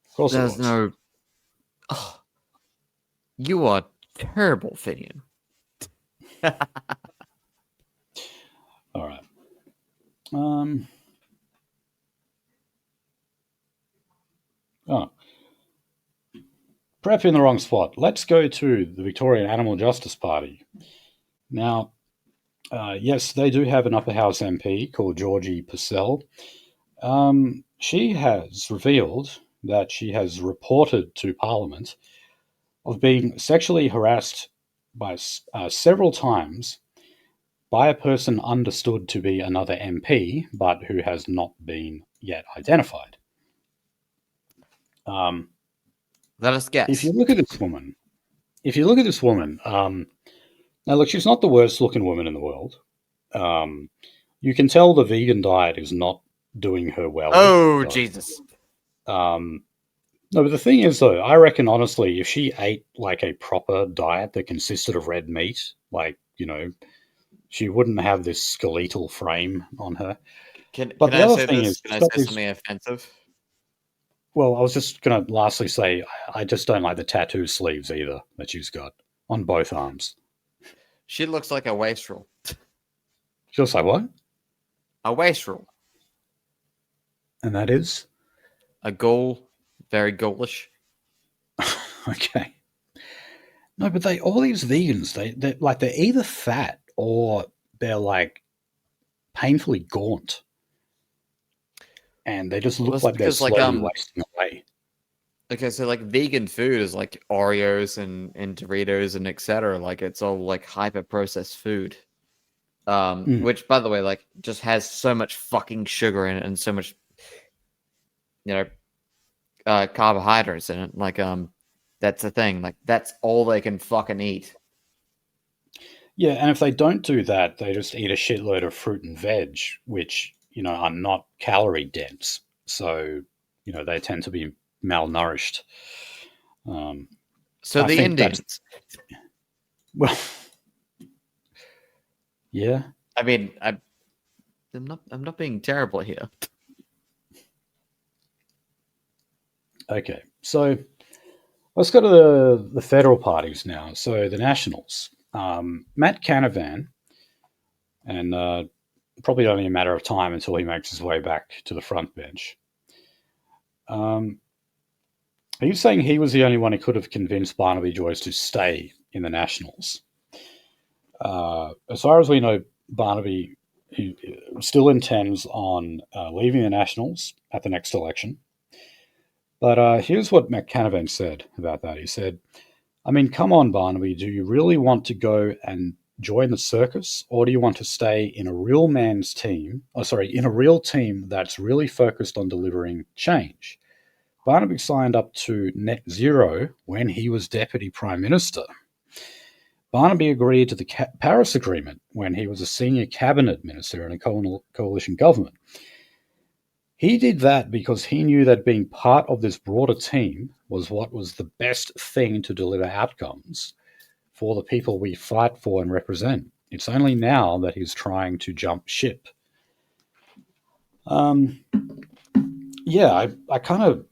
Of course there's it was. no. Oh, you are terrible, Finian. All right. Perhaps in the wrong spot. Let's go to the Victorian Animal Justice Party. Now, yes, they do have an upper house MP called Georgie Purcell. She has revealed that she has reported to Parliament of being sexually harassed by several times by a person understood to be another MP, but who has not been yet identified. Let us guess. If you look at this woman, now look, she's not the worst looking woman in the world. You can tell the vegan diet is not doing her well. Oh, Jesus. No, but the thing is, though, I reckon, honestly, if she ate, like, a proper diet that consisted of red meat, like, you know, she wouldn't have this skeletal frame on her. Can But I the other say thing this? is, Can I stop say this- something offensive? well, I was just going to lastly say, I just don't like the tattoo sleeves either that she's got on both arms. She looks like a wastrel. She looks like what? A wastrel. And that is? A ghoul. Very ghoulish. Okay. No, but all these vegans, they're either fat or they're like painfully gaunt, and they just look Well, like they're because, like, slowly wasting away. Okay, so like vegan food is like Oreos and Doritos and etc. Like it's all like hyper processed food. Which, by the way, like just has so much fucking sugar in it and so much, you know, carbohydrates in it. Like that's the thing. Like that's all they can fucking eat. Yeah, and if they don't do that, they just eat a shitload of fruit and veg, which, you know, are not calorie dense. So, you know, they tend to be malnourished. So I the think Indians. Well, yeah. I mean, I'm not being terrible here. Okay, so let's go to the federal parties now. So the Nationals, Matt Canavan, and probably only a matter of time until he makes his way back to the front bench. Are you saying he was the only one who could have convinced Barnaby Joyce to stay in the Nationals? As far as we know, Barnaby he still intends on leaving the Nationals at the next election. But here's what Matt Canavan said about that. He said, I mean, come on, Barnaby, do you really want to go and join the circus, or do you want to stay in a real man's team, in a real team that's really focused on delivering change? Barnaby signed up to net zero when he was Deputy Prime Minister. Barnaby agreed to the Paris Agreement when he was a senior cabinet minister in a coalition government. He did that because he knew that being part of this broader team was what was the best thing to deliver outcomes for the people we fight for and represent. It's only now that he's trying to jump ship. Yeah, I kind of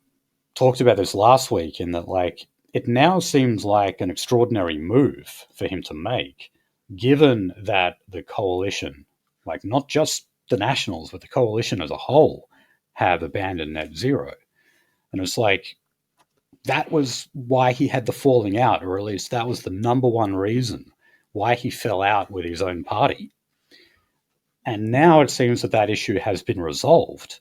talked about this last week in that, like, it now seems like an extraordinary move for him to make, given that the coalition, like not just the Nationals, but the coalition as a whole, have abandoned net zero. And it's like, that was why he had the falling out, or at least that was the number one reason why he fell out with his own party. And now it seems that that issue has been resolved.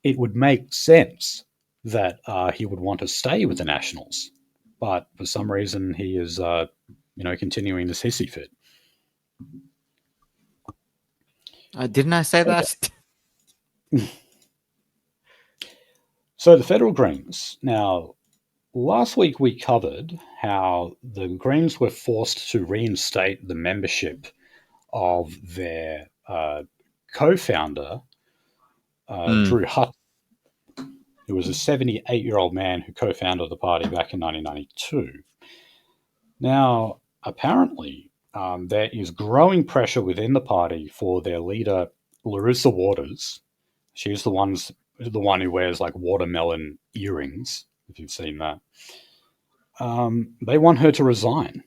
It would make sense that he would want to stay with the Nationals. But for some reason, he is, continuing this hissy fit. Didn't I say that? So the federal Greens. Now, last week we covered how the Greens were forced to reinstate the membership of their co-founder, Drew Hutton, who was a 78-year-old man who co-founded the party back in 1992. Now, apparently, there is growing pressure within the party for their leader, Larissa Waters. She's the one who wears like watermelon earrings, if you've seen that. They want her to resign.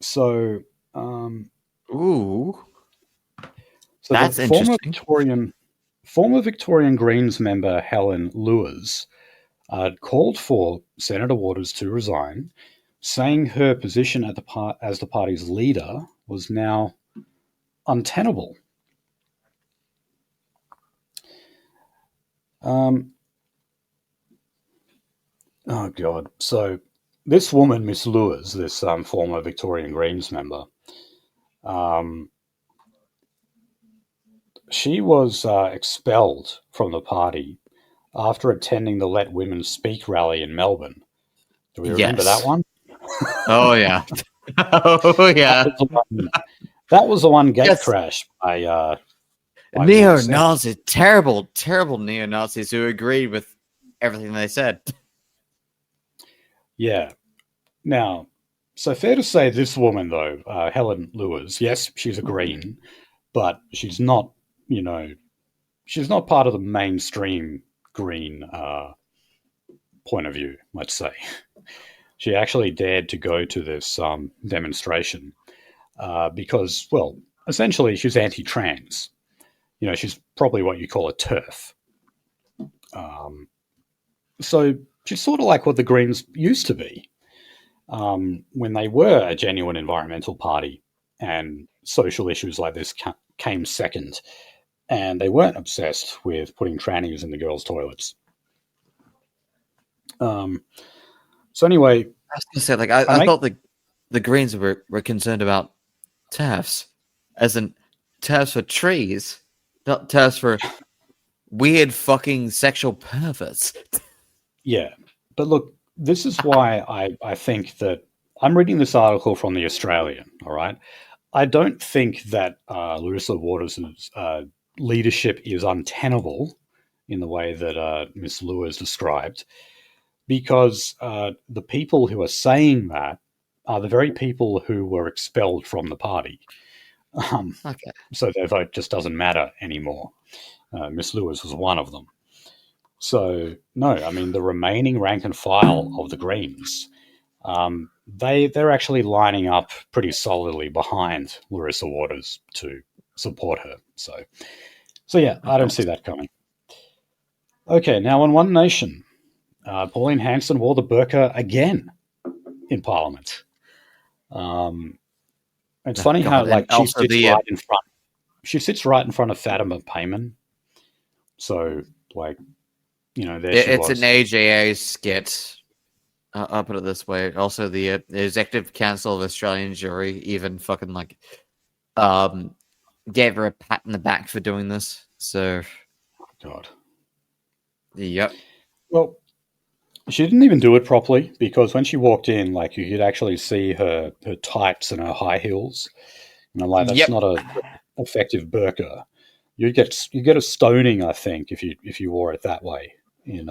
So, ooh, so that's interesting. Former Victorian Greens member Helen Lewis called for Senator Waters to resign, saying her position as the party's leader was now untenable. Oh, God. So this woman, Miss Lewis, this former Victorian Greens member, she was expelled from the party after attending the Let Women Speak rally in Melbourne. Do we remember that one? Oh, yeah. Oh, yeah. That was the one gate crash by neo-Nazis, terrible, terrible neo-Nazis who agreed with everything they said. Yeah. Now, so fair to say this woman, though, Helen Lewis, yes, she's a Green, but she's not, she's not part of the mainstream Green point of view, let's say. She actually dared to go to this demonstration because, well, essentially she's anti-trans. She's probably what you call a TERF. So she's sort of like what the Greens used to be when they were a genuine environmental party and social issues like this came second, and they weren't obsessed with putting trannies in the girls' toilets. So anyway, I was going to say, like, I thought the Greens were concerned about TERFs, as in TERFs for trees, not TERFs for weird fucking sexual perverts. Yeah, but look, this is why I think that I'm reading this article from The Australian, all right? I don't think that Larissa Waters' leadership is untenable in the way that Ms. Lewis described, because the people who are saying that are the very people who were expelled from the party. Okay. So their vote just doesn't matter anymore. Ms. Lewis was one of them. So, no, I mean, the remaining rank and file of the Greens, they're actually lining up pretty solidly behind Larissa Waters to support her. So yeah, I don't see that coming. Okay, now on One Nation, Pauline Hanson wore the burqa again in Parliament. It's funny how, like, she sits right in front of Fatima Payman. So, like, there it's was. an AJA skit. I'll put it this way. Also, the Executive Council of Australian Jury even fucking gave her a pat in the back for doing this. So, God. Yep. Well, she didn't even do it properly, because when she walked in, like, you could actually see her tights and her high heels. That's not a effective burqa. You get a stoning, I think, if you wore it that way in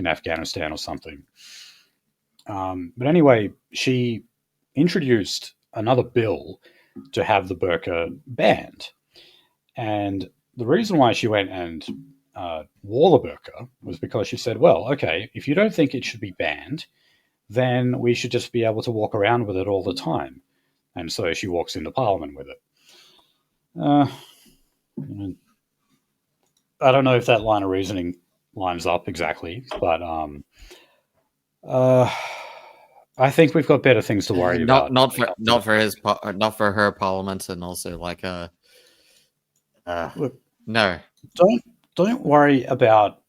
Afghanistan or something. But anyway, she introduced another bill to have the burqa banned, and the reason why she went and wore the burqa was because she said, well, okay, if you don't think it should be banned, then we should just be able to walk around with it all the time. And so she walks into Parliament with it. I don't know if that line of reasoning lines up exactly, but uh, I think we've got better things to worry Not about. not for not for her parliament, and also like uh Look, no, don't worry about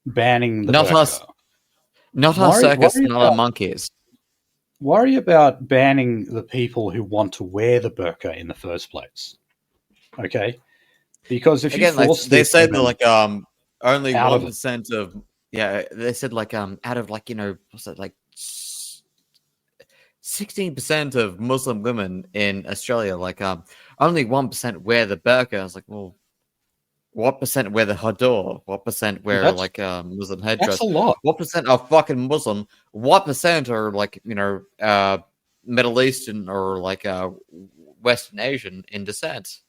banning the not us, burqa. not our Worry circus, worry not our about monkeys. worry about banning the people who want to wear the burqa in the first place. Okay, because if you Again, like force they these said that women like only out of it, 1% of yeah, they said like out of like what's that like 16% of Muslim women in Australia, like only 1% wear the burqa. I was like, well, what percent wear the hador? What percent well, wear like Muslim that's a headdress? lot. What percent are fucking Muslim? What percent are like Middle Eastern or like Western Asian in descent?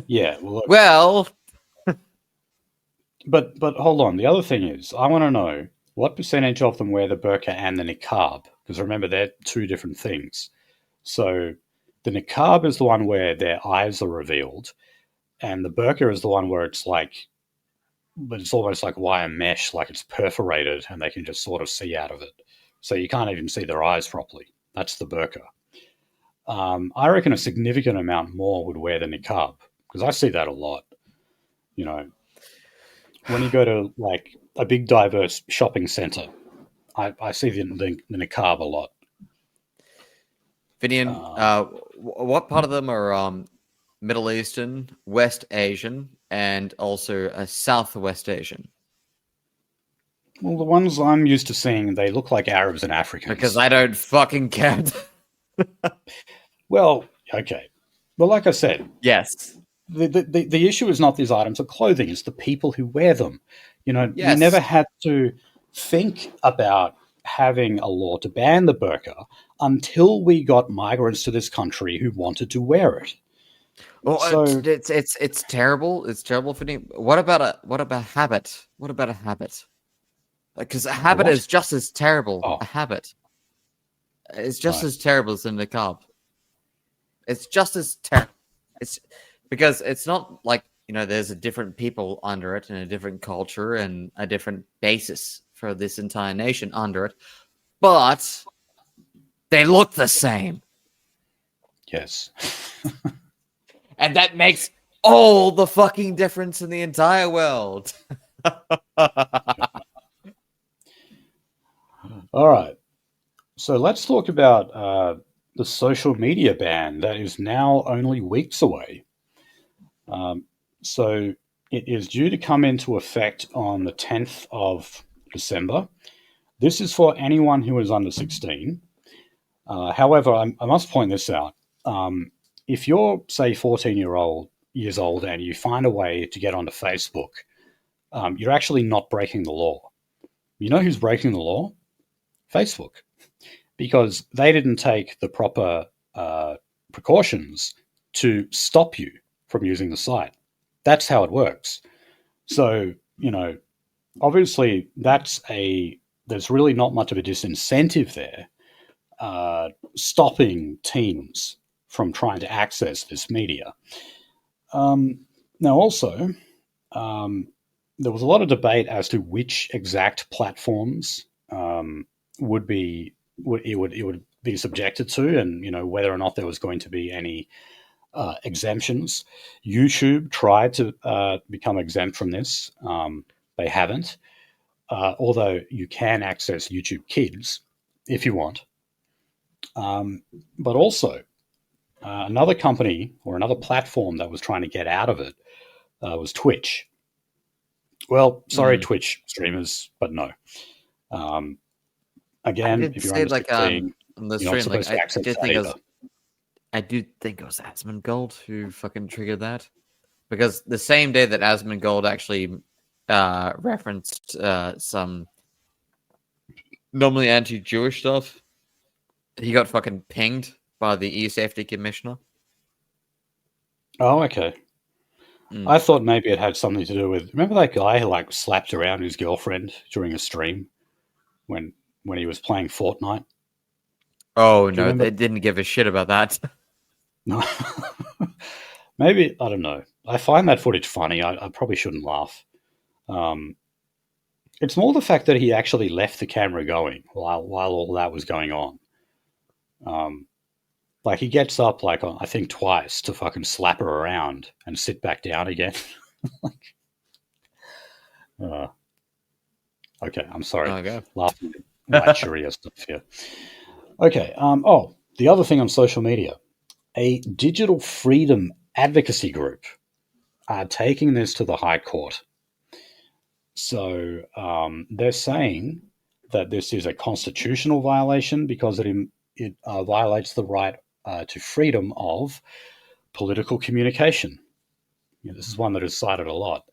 Yeah, well, look, Well, but hold on. The other thing is, I want to know what percentage of them wear the burqa and the niqab, because remember they're two different things. So the niqab is the one where their eyes are revealed, and the burqa is the one where it's like, but it's almost like wire mesh, like it's perforated, and they can just sort of see out of it. So you can't even see their eyes properly. That's the burqa. I reckon a significant amount more would wear the niqab because I see that a lot. You know, when you go to like a big diverse shopping center, I see the niqab a lot. Finian, Um, what part of them are Middle Eastern, West Asian, and also Southwest Asian? well, the ones I'm used to seeing, they look like Arabs and Because Africans. I don't fucking care. Well, okay. Well, like I said, Yes. the issue is not these items of clothing; it's the people who wear them. You know, we never Yes. had to think about having a law to ban the burqa until we got migrants to this country who wanted to wear it. Well, So, it's terrible. It's terrible for me. What about habit? What about a habit? Because a a habit what? is just as terrible. Oh, A habit is just right. as terrible as the niqab. It's just as terrible. It's because it's not like there's a different people under it and a different culture and a different basis for this entire nation under it, but they look the same, Yes. and that makes all the fucking difference in the entire world. All right. So let's talk about the social media ban that is now only weeks away. Um, so it is due to come into effect on the 10th of December. This is for anyone who is under 16. However, I must point this out. If you're, say, 14 years old and you find a way to get onto Facebook, you're actually not breaking the law. You know who's breaking the law? Facebook. Because they didn't take the proper precautions to stop you from using the site. That's how it works. So, obviously, there's really not much of a disincentive there stopping teens from trying to access this media. Now, also, um, there was a lot of debate as to which exact platforms would be it would be subjected to, and whether or not there was going to be any exemptions. YouTube tried to become exempt from this. They haven't, although you can access YouTube Kids if you want. But also, another company or another platform that was trying to get out of it was Twitch. Well, sorry, Mm. Twitch streamers, but no. Um, I Again, did if you're say under like 16, on the you're not stream, like supposed to I access did that think either. it was Asmongold who fucking triggered that, because the same day that Asmongold actually referenced some normally anti-Jewish stuff, he got fucking pinged by the e-safety commissioner. Oh, okay. Mm. I thought maybe it had something to do with. Remember that guy who like slapped around his girlfriend during a stream when when he was playing Fortnite? Oh Do you no, remember? they didn't give a shit about that. No. Maybe I don't know. I find that footage funny. I probably shouldn't laugh. Um, it's more the fact that he actually left the camera going while all that was going on. Um, like he gets up like I think twice to fucking slap her around and sit back down again. Like, uh, okay, I'm sorry, Okay. laughing at white Sharia stuff here. Okay. Oh, the other thing on social media, a digital freedom advocacy group are taking this to the High Court. So they're saying that this is a constitutional violation because it violates the right to freedom of political communication. This is one that is cited a lot.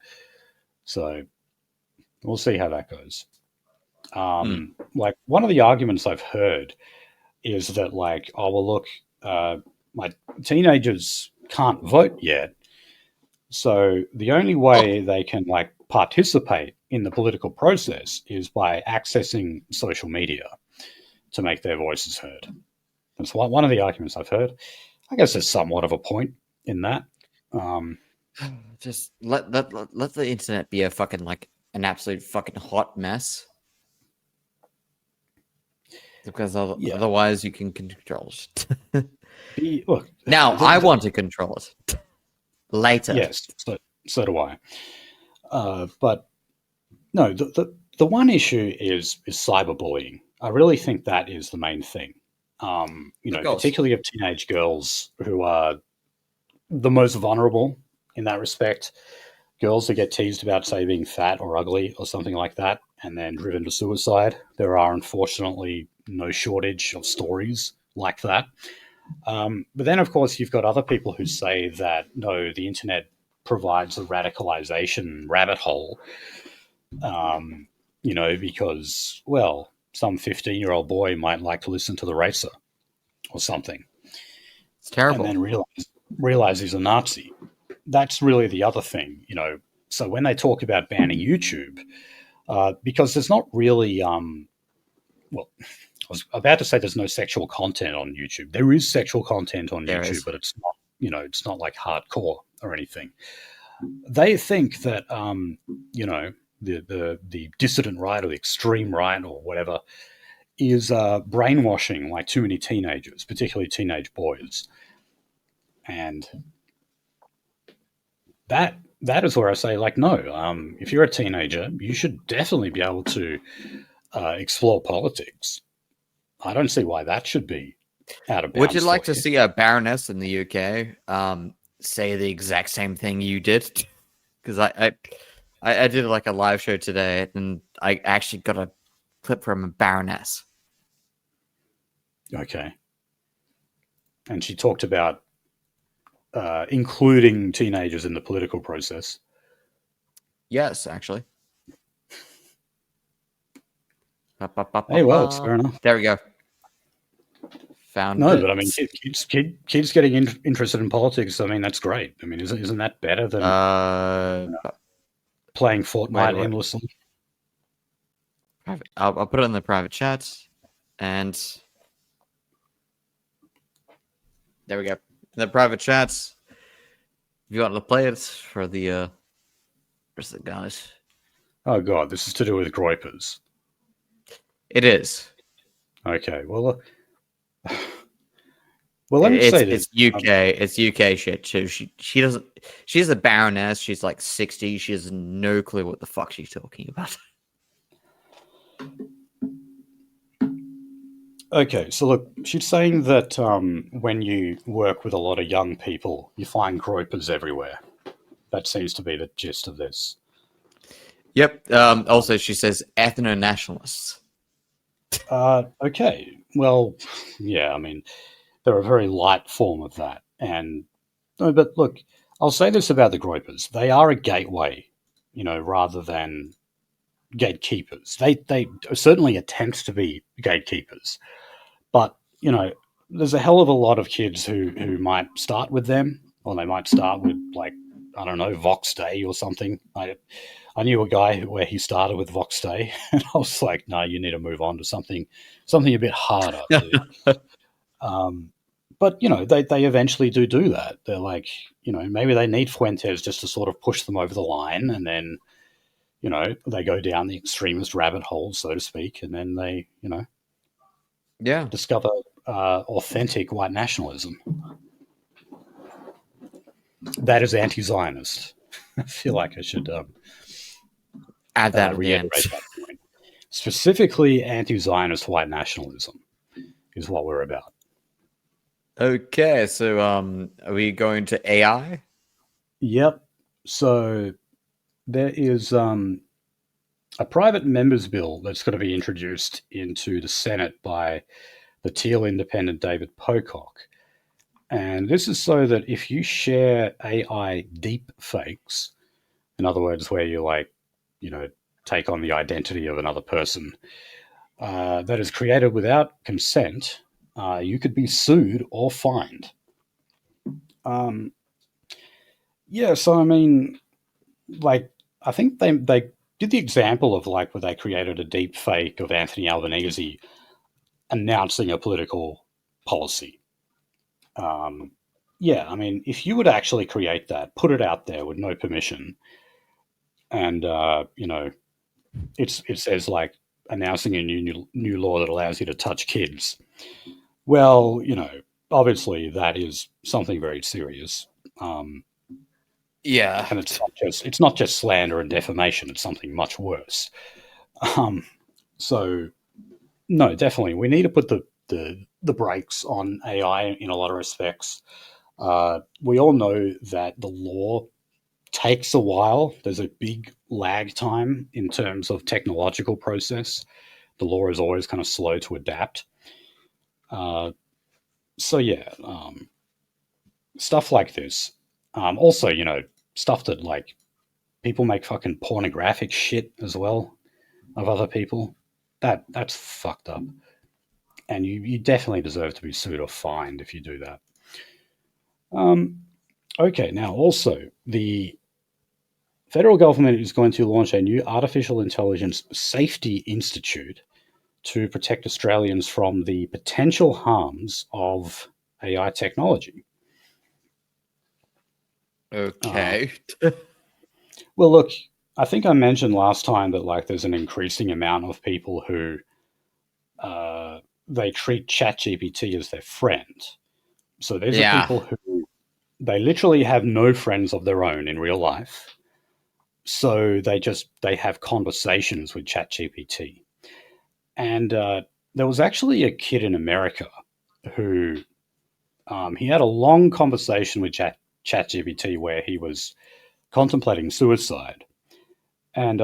So we'll see how that goes. Like one of the arguments I've heard is that like, oh well, look, my teenagers can't vote yet, so the only way they can like participate in the political process is by accessing social media to make their voices heard. That's one of the arguments I've heard. I guess there's somewhat of a point in that. Just let the internet be a fucking like an absolute fucking hot mess. Because otherwise you can control it. Look, now I want to control it. Later. Yes, so do I. But no, the one issue is cyberbullying. I really think that is the main thing. Particularly of teenage girls who are the most vulnerable in that respect. Girls who get teased about, say, being fat or ugly or something like that, and then driven to suicide. There are unfortunately no shortage of stories like that. But then, of course, you've got other people who say that, no, the internet provides a radicalization rabbit hole, because, well, some 15-year-old boy might like to listen to The Racer or something. It's terrible. And then realize he's a Nazi. That's really the other thing, So when they talk about banning YouTube, because there's not really, I was about to say there's no sexual content on YouTube. There is sexual content on YouTube, but it's not, it's not like hardcore or anything. They think that, the dissident right or the extreme right or whatever is brainwashing like too many teenagers, particularly teenage boys. And that is where I say, like, no, if you're a teenager, you should definitely be able to explore politics. I don't see why that should be out of bounds. Would you like to see a baroness in the UK say the exact same thing you did? Because I did like a live show today, and I actually got a clip from a baroness. Okay. And she talked about including teenagers in the political process. Yes, actually. Hey, well, it's fair enough. There we go. Found no, it. But I mean, kids getting interested in politics. I mean, that's great. I mean, isn't that better than playing Fortnite endlessly? I'll put it in the private chat, and there we go. In the private chats, if you want to play it for the rest of the guys. Oh god, this is to do with groypers. It is. Okay, well, let me say this. It's UK. It's UK shit too. She doesn't. She's a baroness. She's like 60. She has no clue what the fuck she's talking about. Okay, so look, she's saying that when you work with a lot of young people, you find groypers everywhere. That seems to be the gist of this. Yep. Also, she says ethno-nationalists. Okay. Well, yeah, I mean, they're a very light form of that. But look, I'll say this about the groypers. They are a gateway, rather than gatekeepers. They certainly attempt to be gatekeepers. But, there's a hell of a lot of kids who might start with them, or they might start with, like, I don't know, Vox Day or something. I knew a guy where he started with Vox Day, and I was like, no, you need to move on to something a bit harder. but they eventually do that. They're like, maybe they need Fuentes just to sort of push them over the line, and then they go down the extremist rabbit hole, so to speak, and then they Yeah. discover authentic white nationalism that is anti-Zionist. I feel like I should Add that at the reiterate end. that point. Specifically, anti-Zionist white nationalism is what we're about. Okay, so are we going to AI? Yep. So there is a private members bill that's going to be introduced into the Senate by the Teal independent David Pocock. And this is so that if you share AI deep fakes, in other words, where you take on the identity of another person that is created without consent, you could be sued or fined. Yeah, so I mean, I think they did the example of where they created a deep fake of Anthony Albanese announcing a political policy. Yeah, I mean, if you would actually create that, put it out there with no permission, and it says announcing a new law that allows you to touch kids. Well, obviously that is something very serious. Yeah. And it's not just slander and defamation, it's something much worse. So no, definitely we need to put the brakes on AI in a lot of respects. We all know that the law takes a while. There's a big lag time in terms of technological process. The law is always kind of slow to adapt. So yeah, stuff like this. Also, stuff that people make fucking pornographic shit as well of other people. That's fucked up. And you definitely deserve to be sued or fined if you do that. Okay, now also the federal government is going to launch a new artificial intelligence safety institute to protect Australians from the potential harms of AI technology. Okay. Well, look, I think I mentioned last time that there's an increasing amount of people who they treat ChatGPT as their friend. So these are people who they literally have no friends of their own in real life. So they have conversations with ChatGPT. And there was actually a kid in America who he had a long conversation with ChatGPT where he was contemplating suicide. And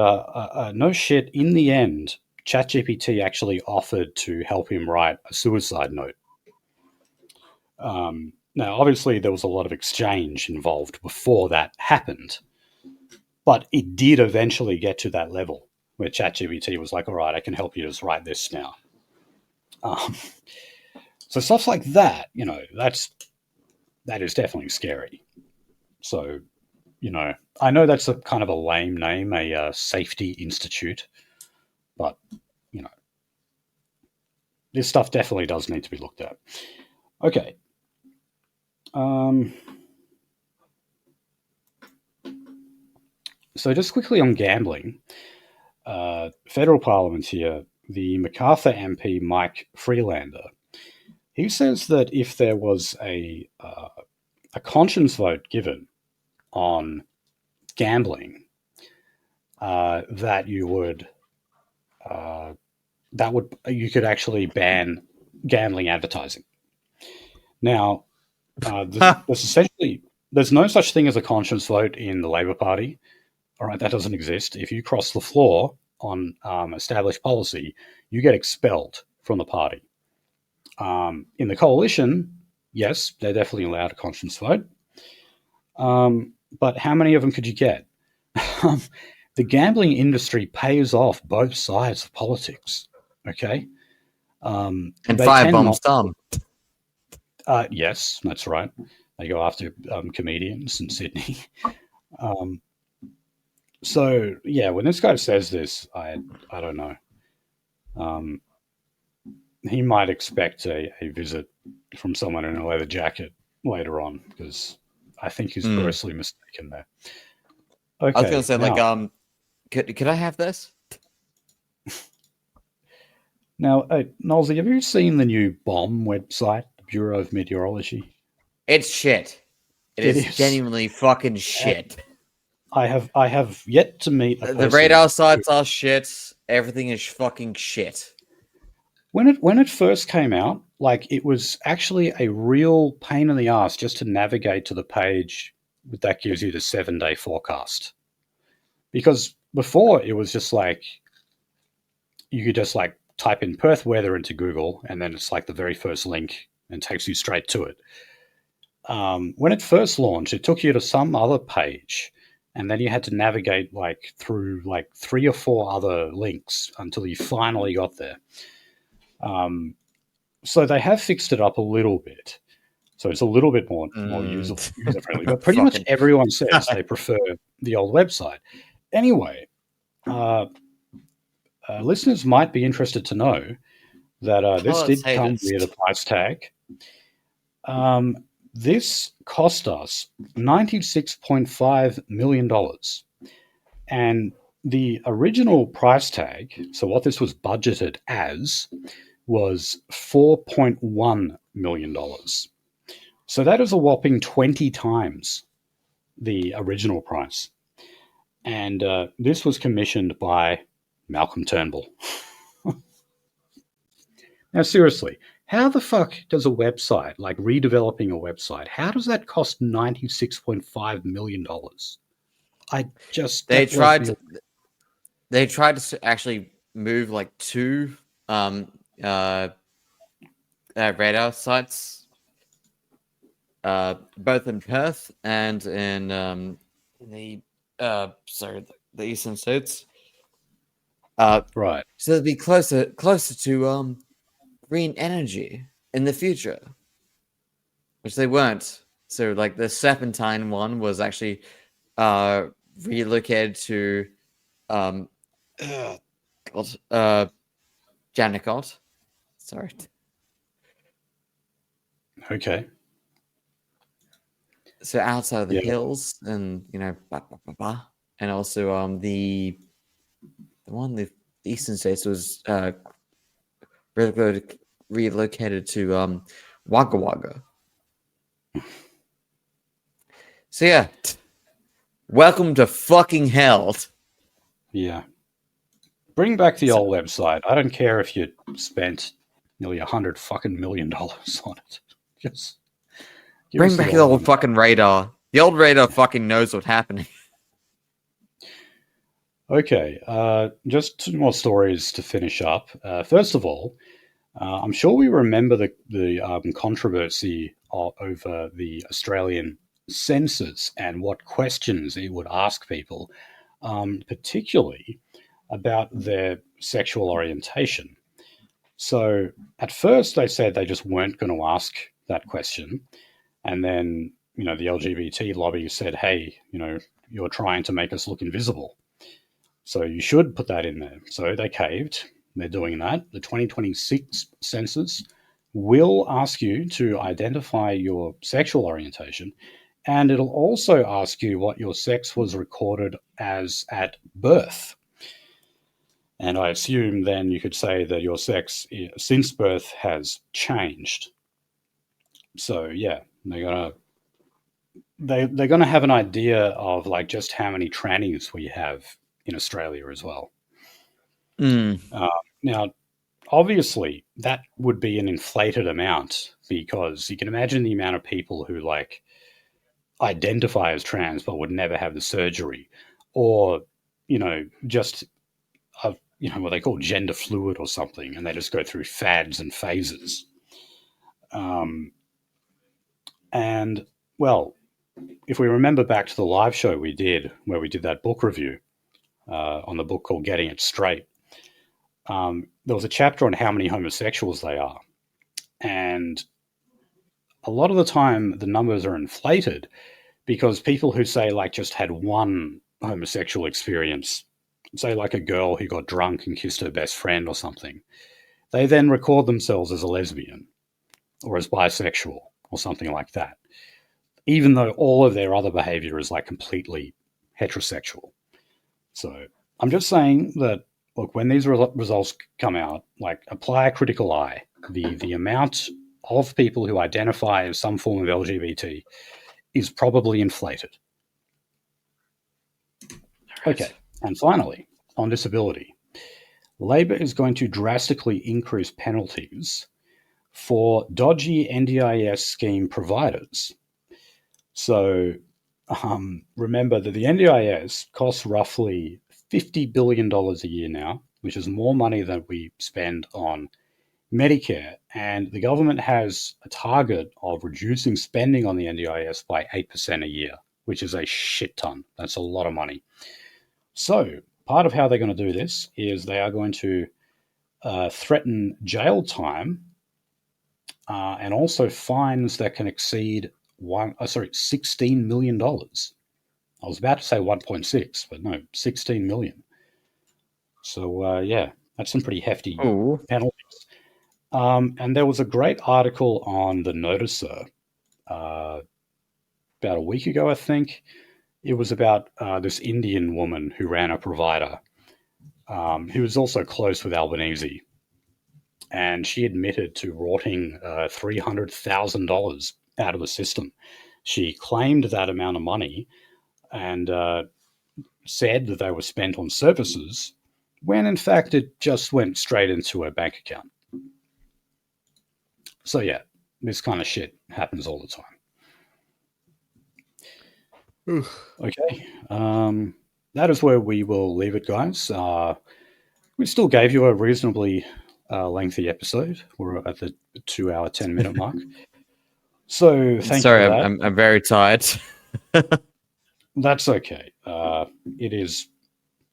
no shit, in the end, ChatGPT actually offered to help him write a suicide note. Now, obviously, there was a lot of exchange involved before that happened, but it did eventually get to that level where ChatGPT was like, all right, I can help you just write this now. So stuff like that, that is definitely scary. So, I know that's a kind of a lame name, a safety institute, but, this stuff definitely does need to be looked at. Okay. So just quickly on gambling, federal parliament here, the Macarthur MP Mike Freelander, he says that if there was a conscience vote given on gambling, that you could actually ban gambling advertising. Now, there's no such thing as a conscience vote in the Labor Party. All right, that doesn't exist. If you cross the floor on established policy, you get expelled from the party. In the coalition, yes, they're definitely allowed a conscience vote. But how many of them could you get? The gambling industry pays off both sides of politics. Okay, and firebombs some. Yes, that's right. They go after comedians in Sydney. So yeah, when this guy says this, I don't know. he might expect a visit from someone in a leather jacket later on, because I think he's grossly mistaken there. I was going Okay, to say, like, now, could I have this? Nolsey, have you seen the new BOM website, the Bureau of Meteorology? It's shit. It It is is. genuinely fucking shit. I have yet to meet a The person. radar sites are shit. Everything is fucking shit. When it first came out, like, it was actually a real pain in the ass just to navigate to the page that gives you the 7-day forecast. Because before it was just like you could just like type in Perth weather into Google, and then it's like the very first link and takes you straight to it. When it first launched, it took you to some other page, and then you had to navigate like through like 3 or 4 other links until you finally got there. So they have fixed it up a little bit, so it's a little bit more user friendly. But pretty much everyone says they prefer the old website. Anyway, listeners might be interested to know that this did come with a price tag. This cost us $96.5 million. And the original price tag, so what this was budgeted as, was $4.1 million. So that is a whopping 20 times the original price. And this was commissioned by Malcolm Turnbull. Now, seriously, how the fuck does a website, like redeveloping a website, how does that cost $96.5 million? They tried to actually move like 2 radar sites, both in Perth and in the eastern states. Right. So it'd be closer to green energy in the future, which they weren't. So like the Serpentine one was actually relocated to Jandakot. Sorry. Okay. So outside of the hills, and and also the one the eastern states was relocated to Wagga Wagga. So yeah, welcome to fucking hell. Yeah. Bring back the old website. I don't care if you spent nearly $100 fucking million on it. Just bring back the old fucking radar. The old radar fucking knows what's happening. Okay, just 2 more stories to finish up. First of all, I'm sure we remember the controversy over the Australian Census and what questions it would ask people, particularly about their sexual orientation. So at first they said they just weren't going to ask that question. And then, the LGBT lobby said, hey, you're trying to make us look invisible. So you should put that in there. So they caved. They're doing that. The 2026 census will ask you to identify your sexual orientation, and it'll also ask you what your sex was recorded as at birth. And I assume then you could say that your sex since birth has changed. So yeah, they're gonna have an idea of like just how many trannies we have in Australia as well. Now, obviously, that would be an inflated amount, because you can imagine the amount of people who like identify as trans but would never have the surgery, or just what they call gender fluid or something, and they just go through fads and phases. And well, if we remember back to the live show we did, where we did that book review on the book called Getting It Straight, there was a chapter on how many homosexuals they are. And a lot of the time, the numbers are inflated because people who say like just had one homosexual experience, say like a girl who got drunk and kissed her best friend or something, they then record themselves as a lesbian or as bisexual or something like that, even though all of their other behavior is like completely heterosexual. So I'm just saying that, look, when these results come out, like, apply a critical eye. The amount of people who identify as some form of LGBT is probably inflated. Right. Okay, and finally, on disability, Labor is going to drastically increase penalties for dodgy NDIS scheme providers. So remember that the NDIS costs roughly $50 billion a year now, which is more money than we spend on Medicare. And the government has a target of reducing spending on the NDIS by 8% a year, which is a shit ton. That's a lot of money. So part of how they're going to do this is they are going to threaten jail time and also fines that can exceed $16 million. I was about to say 1.6, but no, 16 million. So yeah, that's some pretty hefty Ooh. penalties. And there was a great article on the Noticer about a week ago, I think. It was about this Indian woman who ran a provider who was also close with Albanese. And she admitted to rorting $300,000 out of the system. She claimed that amount of money and said that they were spent on services, when in fact it just went straight into her bank account. So yeah, this kind of shit happens all the time. Okay, that is where we will leave it, guys. We still gave you a reasonably lengthy episode. We're at the 2 hour, 10-minute mark. So thank Sorry, you for that. I'm very tired. That's okay. It is,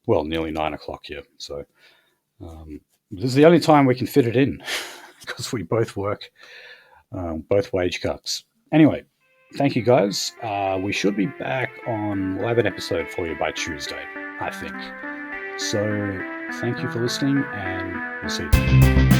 well, nearly 9 o'clock here. So this is the only time we can fit it in because we both work, both wage cuts. Anyway, thank you, guys. We should be back on. We'll have an episode for you by Tuesday, I think. So thank you for listening, and we'll see you.